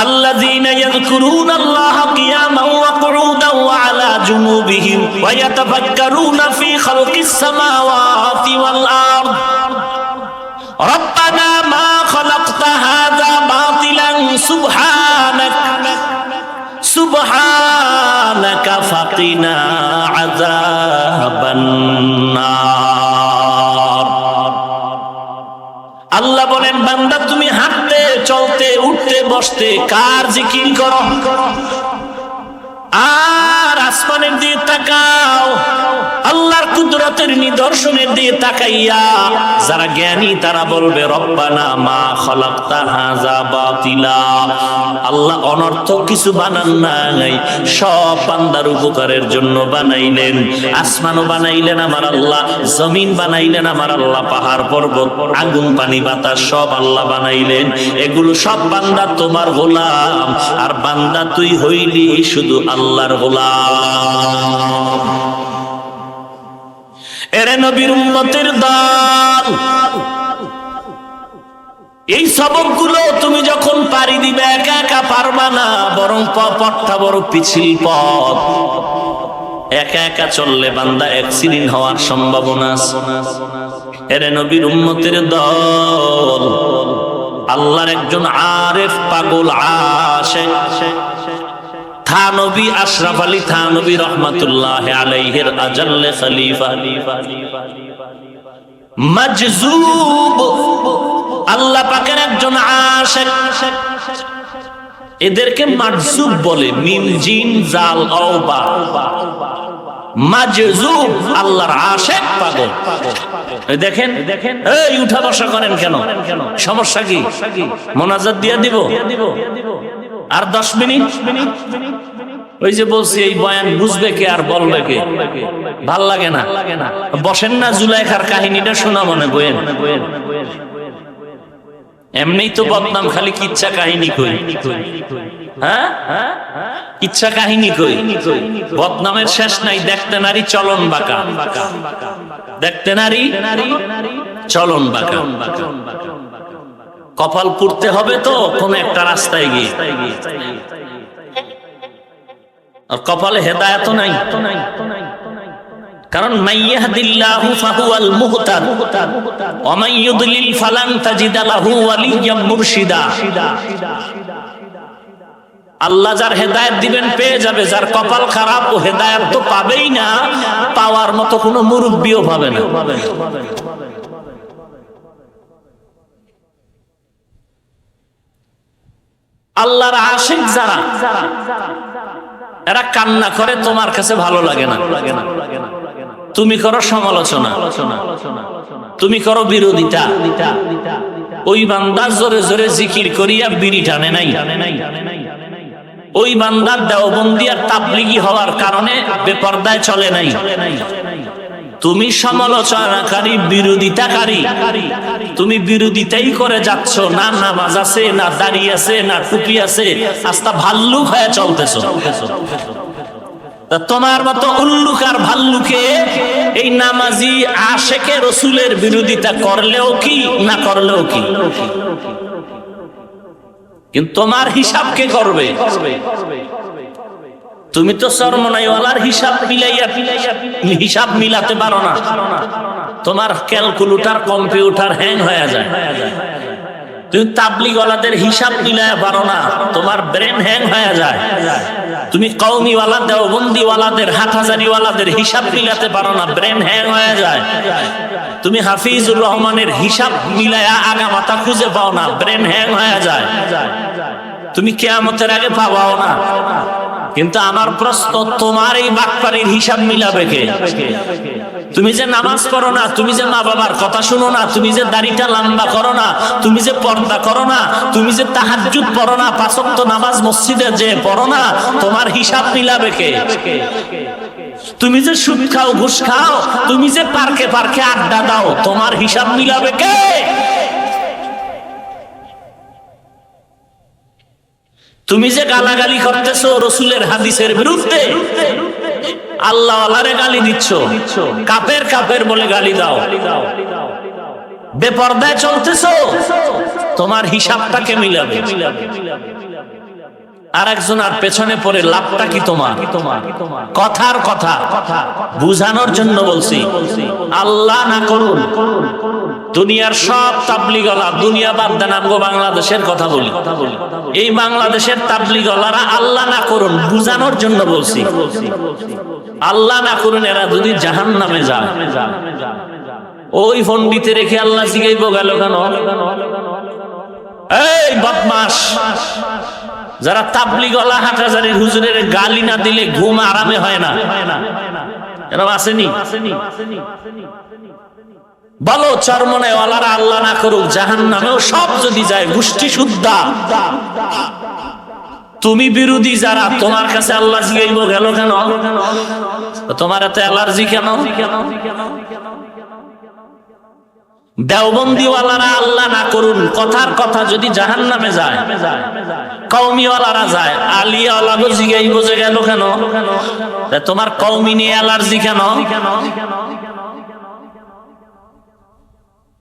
আল্লাযীনা ইয়াযকুরুনাল্লাহা কিয়ামান ওয়া কুউদান ওয়া আলা জুনুবিহিম ওয়া ইয়াতাফাক্কারুনা ফী খালকিস সামাওয়াতি ওয়াল আরদ রব্বানা মা খালাকতা হাযা বাতিলান সুবহানাকা ফাকিনা আযাবান নার। আল্লাহ বলেন, বান্দা তুমি হাঁটতে, চলতে, উঠতে, বসতে কার জিকির করো? আর আসমানের দিকে তাকাও, আল্লাহর কুদরতের নিদর্শনের দিকে তাকাইয়া যারা জ্ঞানী তারা বলবে, রব্বানা মা খালাকতা হাযা বাতিলা। আল্লাহ অনর্থক কিছু বানান নাই, সব বান্দার উপকারের জন্য বানাইলেন। আসমানও বানাইলেন আমার আল্লাহ, জমিন বানাইলেন আমার আল্লাহ, পাহাড় পর্বত, আগুন, পানি, বাতাস সব আল্লাহ বানাইলেন। এগুলো সব বান্দা তোমার গোলাম, আর বান্দা তুই হইলি শুধু আল্লাহর গোলাম। এরে নবীর উম্মতের দল, এই সবকগুলো তুমি যখন পারি দিবে একা একা পারবা না, বরং পথটা বড় পিছিল পথ। একা একা চললে বান্দা অ্যাক্সিডেন্ট হওয়ার সম্ভাবনা আছে। এরে নবীর উম্মতের দল, আল্লাহর একজন আরেফ পাগল আশিক থানবী আশরাফ আলী থানবী রহমাতুল্লাহ আলাইহির আজাল্লে খলিফা মাজজুব, আল্লাহ পাকের একজন আশিক। এদেরকে মাজজুব বলে, মিম জিম জাল আও বা। মাজজুব আল্লাহর আশিক পাগল। দেখেন এই উঠা বসা করেন কেন? সমস্যা কি? মোনাজাত দিয়া দিব আর 10 মিনিট? ওই যে বলছি এই বয়ান বুঝবে কে আর বলবে কে? ভাল লাগে না? বসেন না, জুলাইখার কাহিনীটা শোনা মনে বইয়েন। এমনি তো বদনাম, খালি কিচ্ছা কাহিনী কই। হ্যাঁ, কিচ্ছা কাহিনী কই, বদনামের শেষ নাই। দেখতে নারী চলন বাঁকা, দেখতে নারী চলন বাঁকা। কপাল পুড়তে হবে তো কোন একটা রাস্তায় গিয়ে, আর কপালে হেদায়েত নাই। কারণ মাইয়াহদিল্লাহু ফাহুয়াল মুহতাদ ওয়া মান ইউদলিল ফালান তাজিদা লাহু ওয়ালিয়্যাম মুরশিদা। আল্লাহ যার হেদায়েত দিবেন পেয়ে যাবে, যার কপাল খারাপ ও হেদায়েত তো পাবেই না, পাওয়ার মতো কোনো মুরব্বিও পাবে না। আল্লাহর আশিক যারা, এরা কান্না করে তোমার কাছে ভালো লাগে না। তুমি করো সমালোচনা, তুমি করো বিরোধিতা। ওই বান্দা জোরে জোরে জিকির করিয়া বিড়ি টানে নাই। ওই বান্দার দেওবন্দি আর তাবলিগি হওয়ার কারণে বেপরদায় চলে নাই। তুমি সমালোচনাকারী, বিরোধিতাকারী, তুমি বিরোধিতাই করে যাচ্ছ। না নামাজ আছে, না দাড়ি আছে, না টুপি আছে, আস্তা ভাল্লুক হয়ে চলতেছো। তোমার মতো উল্লুক আর ভাল্লুকে এই নামাজি আশেকে রসুলের বিরোধিতা করলেও কি, না করলেও কি, কিন্তু তোমার হিসাব কে করবে? তুমি তো সরমনাইওয়ালার হিসাব মিলাইয়া হিসাব মিলাতে পারো না। তোমার ক্যালকুলেটর কম্পিউটার হ্যাং হয়ে যায়। তুমি তাবলিগওয়ালাদের হিসাব মিলাইয়া পারো না, তোমার ব্রেন হ্যাং হয়ে যায়। তুমি কওমিওয়ালা, দেওবন্দিওয়ালাদের, হাটহাজারিওয়ালাদের হিসাব মিলাতে পারো না, ব্রেন হ্যাং হয়ে যায়। তুমি হাফিজুর রহমানের হিসাব মিলাইয়া আগা মাথা খুঁজে পাও না, ব্রেন হ্যাং হয়ে যায়। তুমি কিয়ামতের আগে পাবাও না। কিন্তু আমার প্রশ্ন, তোমার এই বাটপাড়ির হিসাব মিলাবে কে? তুমি যে নামাজ পড়ো না, তুমি যে মা বাবার কথা শুনো না, তুমি যে দাড়িটা লম্বা করো না, তুমি যে পর্দা করো না, তুমি যে তাহাজ্জুদ পড়ো না, 5 ওয়াক্ত নামাজ মসজিদে যে পড়ো না, তোমার হিসাব মিলাবে কে? তুমি যে সুদ খাও, ঘুষ খাও, তুমি যে পার্কে পার্কে আড্ডা দাও, তোমার হিসাব মিলাবে কে? তুমি যে গালাগালি করতেছো রসুলের হাদিসের বিরুদ্ধে, আল্লাহ আল্লাহরে গালি দিচ্ছ, কাফের কাফের বলে গালি দাও, বেপরদায় চলতেছো, তোমার হিসাবটাকে মিলাবে। আর একজন আর পেছনে পড়ে লাভটা কি তোমার? কথার কথা বুঝানোর জন্য বলছি, আল্লাহ না করুন দুনিয়ার সব তাবলিগওয়ালা, দুনিয়া বাদ দেন, আমগো বাংলাদেশের কথা বলি, এই বাংলাদেশের তাবলিগওয়ালারা আল্লাহ না করুন বুঝানোর জন্য বলছি, আল্লাহ না করুন এরা যদি জাহান্নামে যায়, ওই পণ্ডিতে রেখে আল্লাহ জিগাইব গেল কেন? এই বদমাশ, যারা তাবলিগওয়ালা হাটহাজারির হুজুরের গালি না দিলে ঘুম আরামে হয় না, এরকম আসেনি? বলো চরমনাইওয়ালারা আল্লাহ না করুক জাহান্নামেও সব যদি যায়, গোষ্ঠী শুদ্ধা। তুমি বিরোধী যারা, তোমার কাছে আল্লাহ জিগাইব গেল কেন? তোমার এত অ্যালার্জি কেন? দেওবন্দিওয়ালারা আল্লাহ না করুন কথার কথা যদি জাহান্নামে যায়, কওমিওয়ালারা যায়, আলিয়াওয়ালা জিগাইব যে গেল কেন? তোমার কওমি নিয়ে অ্যালার্জি কেন?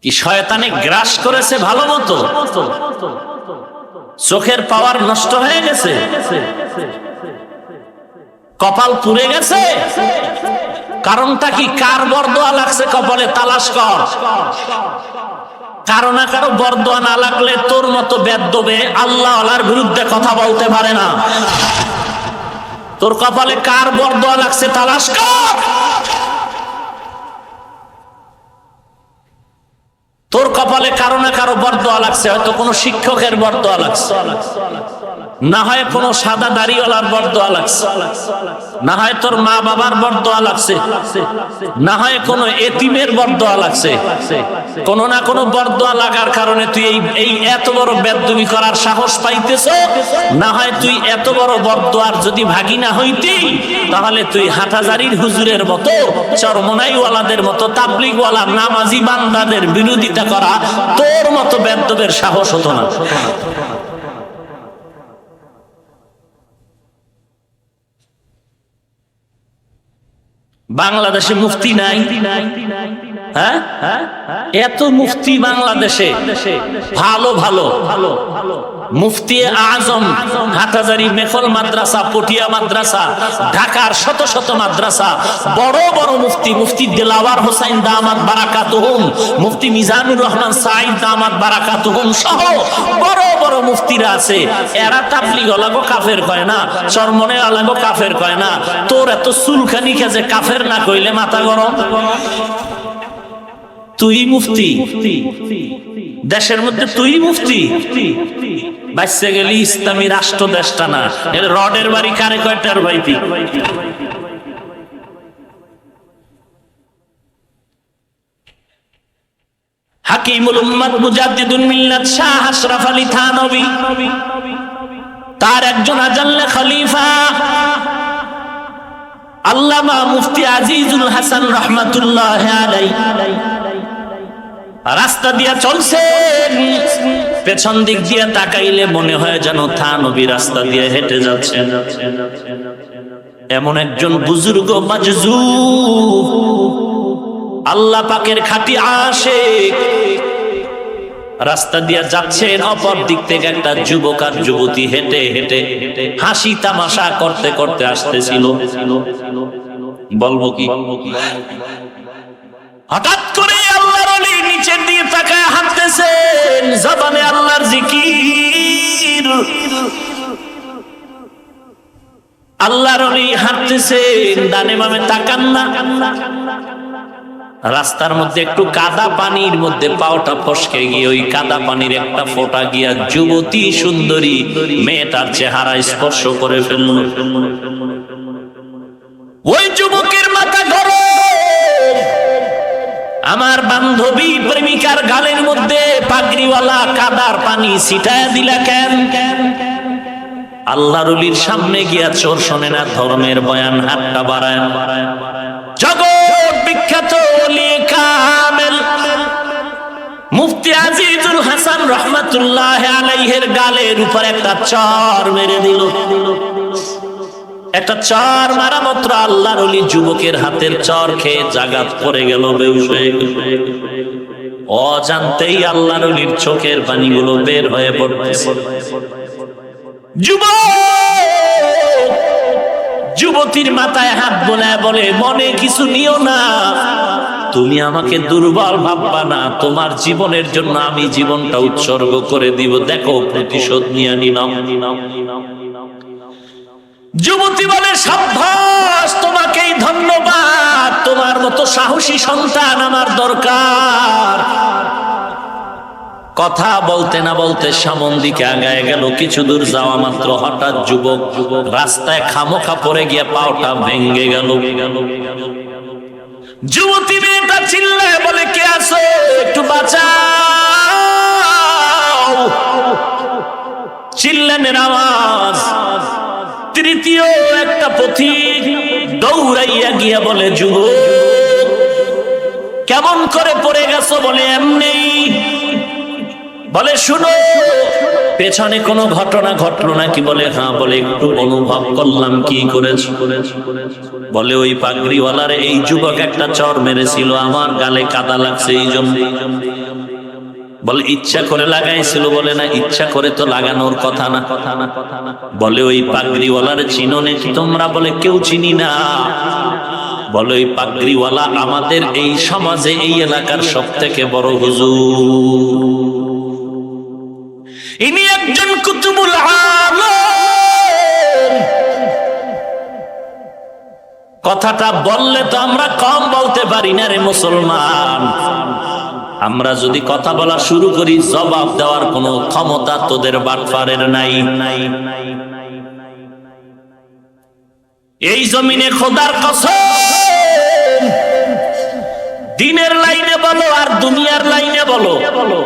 কি শয়তানে গ্রাস করেছে ভালো মতো? চোখের পাওয়ার নষ্ট হয়ে গেছে, কপাল পুড়ে গেছে। কারণটা কি? কার বরদোয়া লাগছে কপালে? তালাশ কর। কারো না কারো বরদোয়া না লাগলে তোর মতো বেদ্যবে আল্লাহ আল্লাহর বিরুদ্ধে কথা বলতে পারে না। তোর কপালে কার বরদোয়া লাগছে তালাশ কর। তোর কপালে কারো না কারো বরদোয়া লাগছে, হয়তো কোনো শিক্ষকের বরদোয়া লাগছে, না হয় কোনো সাদা দাড়িওয়ালার বরদোয়া লাগছে, না হয় তোর মা বাবার বরদোয়া লাগছে, না হয় কোনো এতিমের বরদোয়া লাগছে। কোনো না কোনো বরদোয়া লাগার কারণে তুই এই এত বড় বেদবি করার সাহস পাইতেছ। না হয় তুই এত বড় বরদোয়ার যদি ভাগিনা হইতি, তাহলে তুই হাটাজারির হুজুরের মতো, চরমনাইওয়ালাদের মতো, তাবলিগওয়ালা নামাজি বান্দাদের বিরোধিতা করা তোর মতো বেদবের সাহস হতো না। বাংলাদেশে মুফতি নাই, হ্যাঁ এত মুফতি বাংলাদেশে, ভালো ভালো মুফতি আজম, হাটাজারি মেফল মাদ্রাসা, পটিয়া মাদ্রাসা, ঢাকার শত শত মাদ্রাসা, বড় বড় মুফতি, মুফতি দিলাওয়ার হোসাইন দামাত বারাকাতুহুম, মুফতি মিজানুর রহমান সাঈদ দামাত বারাকাতুহুম সহ বড় বড় মুফতিরা আছে। এরা তাবলীগ ওয়ালাগো কাফের কয় না, চরমনে ওয়ালাগো কাফের কয় না। তোর এত চুলখানি খেজে কাফের না কইলে মাথা গরম। তুই মুফতি, দেশের মধ্যে তুই মুফতি, বাচ্চা গেলি ইসলামী রাষ্ট্র দেশটা না। রডের বাড়ি কারে কয়টার বাইতি। হাকিমুল উম্মাত মুজাদ্দিদুল মিল্লাত শাহ আশরাফ আলী থানভী, তার একজন আজাল্লে খলিফা আল্লামা মুফতি আজিজুল হাসান রহমাতুল্লাহ আলাইহি রাস্তা দিয়া চলছেন, পেছন দিক দিয়ে তাকাইলে মনে হয় যেন থানভী রাস্তা দিয়ে হেঁটে যাচ্ছেন। এমন একজন বুজুর্গ মাজজুব, আল্লাহ পাকের খাঁটি আশিক, রাস্তা দিয়া যাচ্ছেন। অপর দিক থেকে একটা যুবক আর যুবতী হেঁটে হেঁটে হাসি তামাশা করতে করতে আসতেছিল। বলবো কি, হঠাৎ করে আল্লাহর ওলি নিচের দিকে তাকায় হাঁটতেছেন, জবানে আল্লাহর জিকির। আল্লাহর ওলি হাঁটতেছেন, ডানে বামে তাকান না। রাস্তার মধ্যে একটু কাদা পানির মধ্যে পাওটা ফসকে গিয়ে ওই কাদা পানির একটা ফোঁটা গিয়া যুবতী সুন্দরী মেয়েটার চেহারা স্পর্শ করে ফেলল। ওই যুবকের মাথা গরম। আমার বান্ধবী প্রেমিকার গালের মধ্যে পাগড়িওয়ালা কাদার পানি ছিটায় দিলা কেন? আল্লাহর ওলির সামনে গিয়া চোর শোনে না ধর্মের বয়ান, হাতটা বাড়ায়। জগৎ বিখ্যাত ওলি কামেল মুফতি আজিজুল হাসান রহমাতুল্লাহ আলাইহির গালের উপর একটা চর মেরে দিল। একটা চর মারা মাত্র আল্লাহর ওলি যুবকের হাতের চর খেয়ে জাগাত পড়ে গেল, বেহুশ হয়ে গেল। অজান্তেই আল্লাহর ওলির চোখের পানিগুলো বের হয়ে পড়তেছে। যুবতীর মাথায় হাত বোলায় বলে, মনে কিছু নিও না, তুমি আমাকে দুর্বল ভাববা না, তোমার জীবনের জন্য আমি জীবনটা উৎসর্গ করে দিব, দেখো প্রতিশোধ নিয়ে নিলাম। যুবতী বলে, সাব্বাস, তোমাকেই ধন্যবাদ, তোমার মতো সাহসী সন্তান আমার দরকার। কথা বলতে না বলতে সামন দিকে আগায় গেল। কিছু দূর যাওয়া মাত্র হঠাৎ যুবক রাস্তায় খামোখা পড়ে গিয়ে পাওটা ভেঙে গেল। যুবতী মেয়েটা চিল্লায় বলে, কে আছো, একটু বাঁচাও। চিল্লানের আওয়াজ। তৃতীয় একটা পথিক দৌড়াইয়া গিয়া বলে, যুবক কেমন করে পড়ে গেছো? বলে, এমনি। বলে, শুনো, পেছনে কোনো ঘটনা ঘটলো নাকি? বলে, হ্যাঁ। বলে, একটু অনুভব করলাম। কি করেছো? বলে, ওই পাগড়িওয়ালার এই যুবক একটা চর মেরেছিল, আমার গালে কাদা লাগছে এই জন্য। বলে, ইচ্ছা করে লাগাইছিল? বলে, না, ইচ্ছা করে তো লাগানোর কথা না। বলে, ওই পাগড়িওয়ালার চিনো নাকি তোমরা? বলে, কেউ চিনি না। বলে, ওই পাগড়িওয়ালা আমাদের এই সমাজে, এই এলাকার সব থেকে বড় হুজুর, ইনি একজন কুতুবুল আলম। কথাটা বললে তো আমরা কম বলতে পারি না রে মুসলমান। আমরা যদি কথা বলা শুরু করি, জবাব দেওয়ার কোনো ক্ষমতা তোদের বাটপারের নাই। এই জমিনে খোদার কসম, দিনের লাইনে বলো আর দুনিয়ার লাইনে বলো,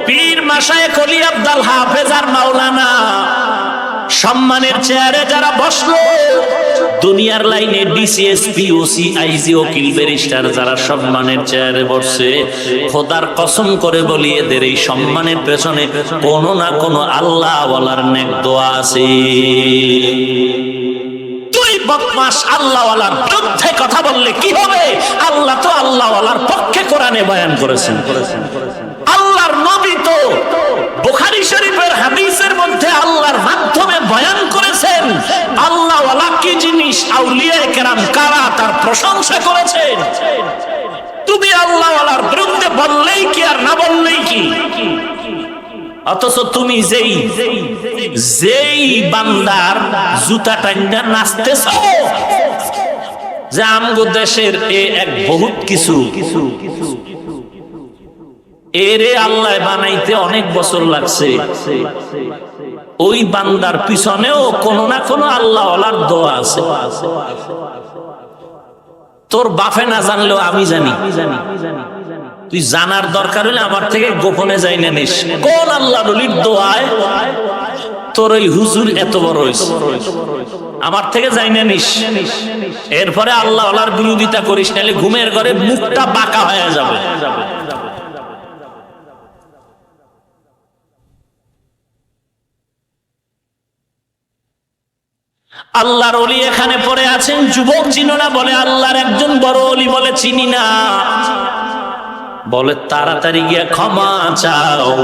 পীর মাশায়েখ ওলি আব্দুল হাফেজ আর মাওলানা সম্মানের চেয়ারে যারা বসলো, দুনিয়ার লাইনে ডিসিএসপি ওসি আইজি ওকিল ব্যারিস্টার যারা সম্মানের চেয়ারে বসছে, খোদার কসম করে বলি এদের এই সম্মানের পেছনে কোনো না কোনো আল্লাহ ওয়ালার নেক দোয়া আছে। তুই বদমাশ আল্লাহ ওয়ালার বিরুদ্ধে কথা বললে কি হবে? আল্লাহ তো আল্লাহ ওয়ালার পক্ষে কোরআনে বয়ান করেছেন। আল্লাহর নবী তো বুখারী শরীফের হাদিসের মধ্যে আল্লাহর মাধ্যমে বয়ান করেছেন আল্লাহ ওয়ালা কি জিনিস, আউলিয়ায়ে কেরাম কারা তার প্রশংসা করেছেন। তুমি আল্লাহ ওয়ালার বিরুদ্ধে বললেই কি আর না বললেই কি? অথচ তুমি যেই বান্দার জুতা টাইনা নাচতেছ, যে আমগো দেশের এক বহুত কিছু এরে আল্লাহ বানাইতে অনেক বছর লাগছে, ওই বান্দার পিছনেও কোনো না কোনো আল্লাহ ওয়ালার দোয়া আছে। তোর বাপে না জানলেও আমি জানি। তুই জানার দরকার হলে আমার থেকে গোপনে যাই না নিস, কোন আল্লাহ ওলির দোয়ায় তোর ওই হুজুর এত বড় হইছে, আমার থেকে যাই না নিস। এরপরে আল্লাহ ওয়ালার বিরোধিতা করিস, নাহলে ঘুমের ঘরে মুখটা বাঁকা হয়ে যাবে। আল্লাহর ওলি এখানে পড়ে আছেন, যুবক চিনো না? বলে আল্লাহর একজন বড় ওলি, বলে চিনি না। বলে তাড়াতাড়ি গিয়ে ক্ষমা চাও,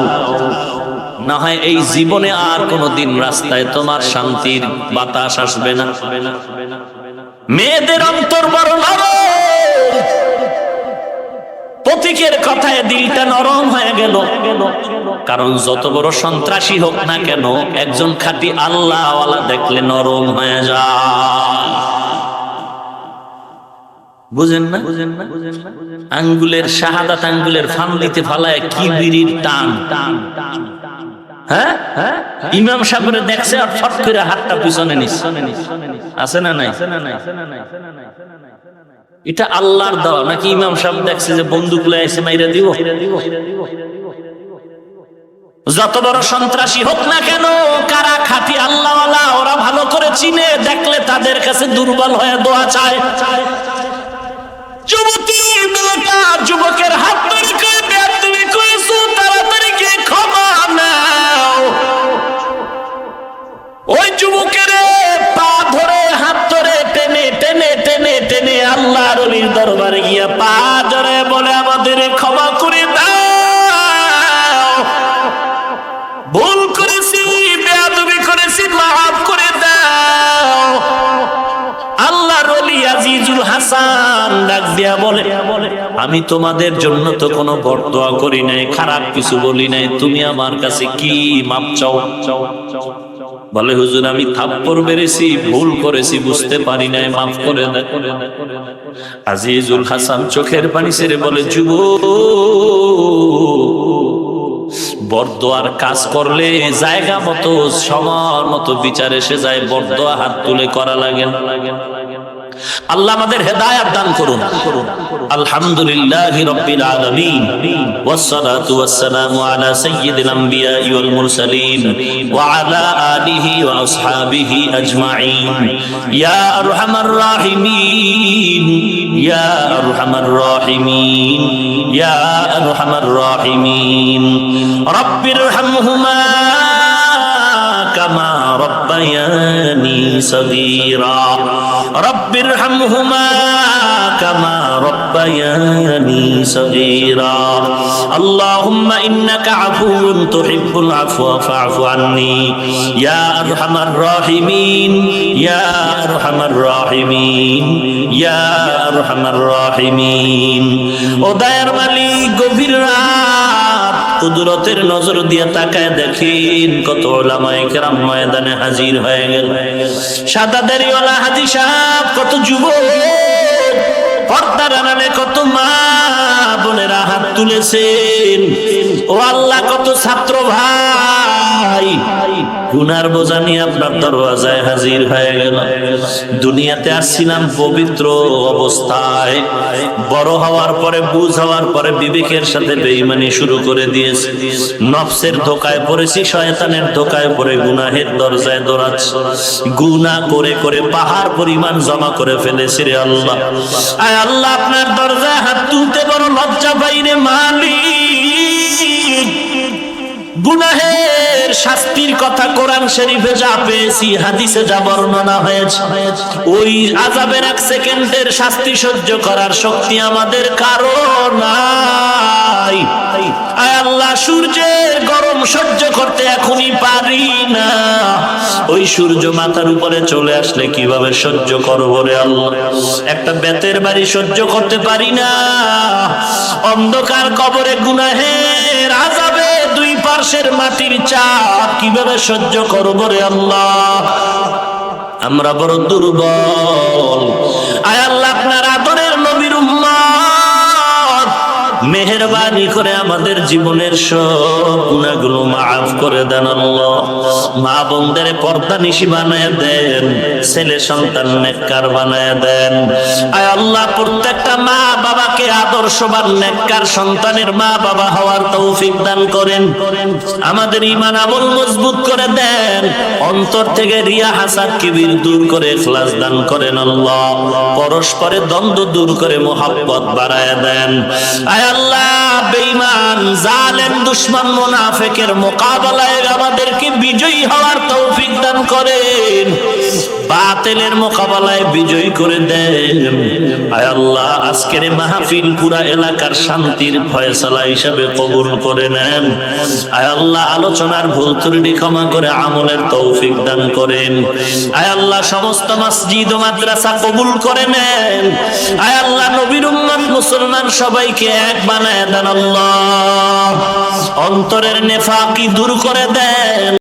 না হয় এই জীবনে আর কোনোদিন রাস্তায় তোমার শান্তির বাতাস আসবে না। মেয়েদের অন্তর বড় নরম, প্রতীকের কথায় দিলটা নরম হয়ে গেল। কারণ যত বড় সন্ত্রাসী হোক না কেন, একজন খাঁটি আল্লাহ ওয়ালা দেখলে নরম হয়ে যায়। বুঝেন না? আঙ্গুলের শাহাদাত আঙ্গুলের ফান্দিতে ফালায় কি বিড়ির টান। হ্যাঁ, ইমাম সাহেবের দেখছে আর ফট করে হাতটা পিছনে নিস, আছে না নাই? এটা আল্লাহর দেওয়া নাকি ইমাম সাহেব দেখছে যে বন্দুক লয়ে এসে মাইরা দিব? যত বড় সন্ত্রাসী হোক না কেন, কারা খাঁটি আল্লাহ ওয়ালা ওরা ভালো করে চিনে, দেখলে তাদের কাছে দুর্বল হয়ে দোয়া চায়। যুবতী মেয়েটা যুবকের হাত ধরে কয়ে, তুমি কয়েছো, তাড়াতাড়ি গিয়ে ক্ষমা নাও। ওই যুবকের পা ধরে হাত ধরে টেনে টেনে টেনে টেনে আল্লাহর ওলির দরবারে গিয়া পা ধরে বলে, আমাদের ক্ষমা করে দাও, ভুল করেছি, বেয়াদবি করেছি, মাফ করে দাও। আল্লাহর ওলি আজিজুল হাসান ডাক দিয়া বলে, আমি তোমাদের জন্য তো কোনো বরদোয়া করি নাই, খারাপ কিছু বলি নাই, তুমি আমার কাছে কি মাপ চাও? বলে, হুজুর আমি থাপ্পড় মেরেছি, ভুল করেছি, বুঝতে পারি নাই, মাফ করে দেন। আজিজুল হাসান চোখের পানি ছেড়ে বলে, যুবক, বরদোয়ার কাজ করলে জায়গা মতো সময় মতো বিচার এসে যায়, বরদোয়া হাত তুলে করা লাগে না। আল্লাহ আমাদের হেদায়েত দান করুন। আলহামদুলিল্লাহি রাব্বিল আলামিন, ওয়াসসালাতু ওয়াসসালামু আলা সাইয়্যিদিল আমবিয়াই ওয়াল মুরসালিন ওয়া আলা আলিহি ওয়া আসহাবিহি আজমাইন। ইয়া আরহামার রাহিমিন, ইয়া আরহামার রাহিমিন, ইয়া আরহামার রাহিমিন। রাব্বিরহামহুমা কামা রাব্বায়ানি সগীরা, রাব্বিরহামহুমা কামা রাব্বায়ানি সগীরা। আল্লাহুম্মা ইন্নাকা আফুউন তুহিব্বুল আফওয়া ফা'ফু আন্নী ইয়া আরহামার রাহিমিন, ইয়া আরহামার রাহিমিন, ইয়া আরহামার রাহিমিন। ও দয়ার মালিক, গভীর রাত কুদরতের নজর দিয়ে তাকায় দেখেন কত উলামায়ে কেরাম ময়দানে হাজির হয়ে গেল। সাদা দাড়িওয়ালা হাজী সাহেব, কত যুবক পর্দার আড়ালে কত মা বোনেরা হাত তুলেছেন। ও আল্লাহ, কত ছাত্র ভাই গুনার বোঝা নিয়ে আপনার দরওয়াজায় হাজির হয়ে গেল। দুনিয়াতে আসছিলাম পবিত্র অবস্থায়, বড় হওয়ার পরে, বুঝ হওয়ার পরে বিবেকের সাথে বেঈমানি শুরু করে দিয়েছি। নফসের ধোকায় পড়েছি, শয়তানের ধোকায় পড়ে গুনাহের দরজায় দৌড়াচ্ছি। গুনাহ করে করে পাহাড় পরিমাণ জমা করে ফেলেছি রে আল্লাহ। আয় আল্লাহ, আপনার দরজায় হাত তুলতে বড় লজ্জা পাই রে মালিক। গুনাহের শাস্তির কথা কোরআন শরীফে যা পেয়েছি, হাদিসে যা বর্ণনা হয়েছে, ওই আযাবের এক সেকেন্ডের শাস্তি সহ্য করার শক্তি আমাদের কারো নাই। আয় আল্লাহ, সূর্যের গরম সহ্য করতে এখনই পারি না, ওই সূর্য মাথার উপরে চলে আসলে কিভাবে সহ্য করব রে আল্লাহ। একটা বেতের বাড়ি সহ্য করতে পারি না, অন্ধকার কবরে গুনাহের আযাবে দুই পার্শ্বের মাটির চাপ কিভাবে সহ্য করব রে আল্লাহ। আমরা বড় দুর্বল। আয় আল্লাহ, আপনার আদরের নবীর উম্মত, মেহেরবানি করে আমাদের জীবনের সব গুনাহগুলো মাফ করে দেন আল্লাহ। মা বোনদের পর্দা নিশি বানায় দেন, ছেলে সন্তান নেককার বানায় দেন। আয় আল্লাহ, প্রত্যেকটা মা বাবাকে আদর্শবান নেককার সন্তানের মা বাবা হওয়ার তৌফিক দান করেন। আমাদের ঈমান আমল মজবুত করে দেন, অন্তর থেকে রিয়া হাসাদ কিবির দূর করে ইখলাস দান করেন আল্লাহ। পরস্পরের দ্বন্দ্ব দূর করে মোহাব্বত বাড়ায় দেন। আয় আল্লাহ, বেঈমান জালেম দুশমন মুনাফিকের মোকাবেলায় আমাদেরকে বিজয়ী হওয়ার তৌফিক দান করেন, বাতিলের মোকাবেলায় বিজয়ী করে দেন। আয় আল্লাহ, আজকের মাহফিল পুরা এলাকার শান্তির ফয়সালা হিসাবে কবুল করে নেন। আয় আল্লাহ, আলোচনার ভুল ত্রুটি ক্ষমা করে আমলের তৌফিক দান করেন। আয় আল্লাহ, সমস্ত মসজিদ ও মাদ্রাসা কবুল করে নেন। আয় আল্লাহ, নবীর উম্মত মুসলমান সবাইকে এক বানায় দেন আল্লাহ। অন্তরের নেফাকি দূর করে দেন।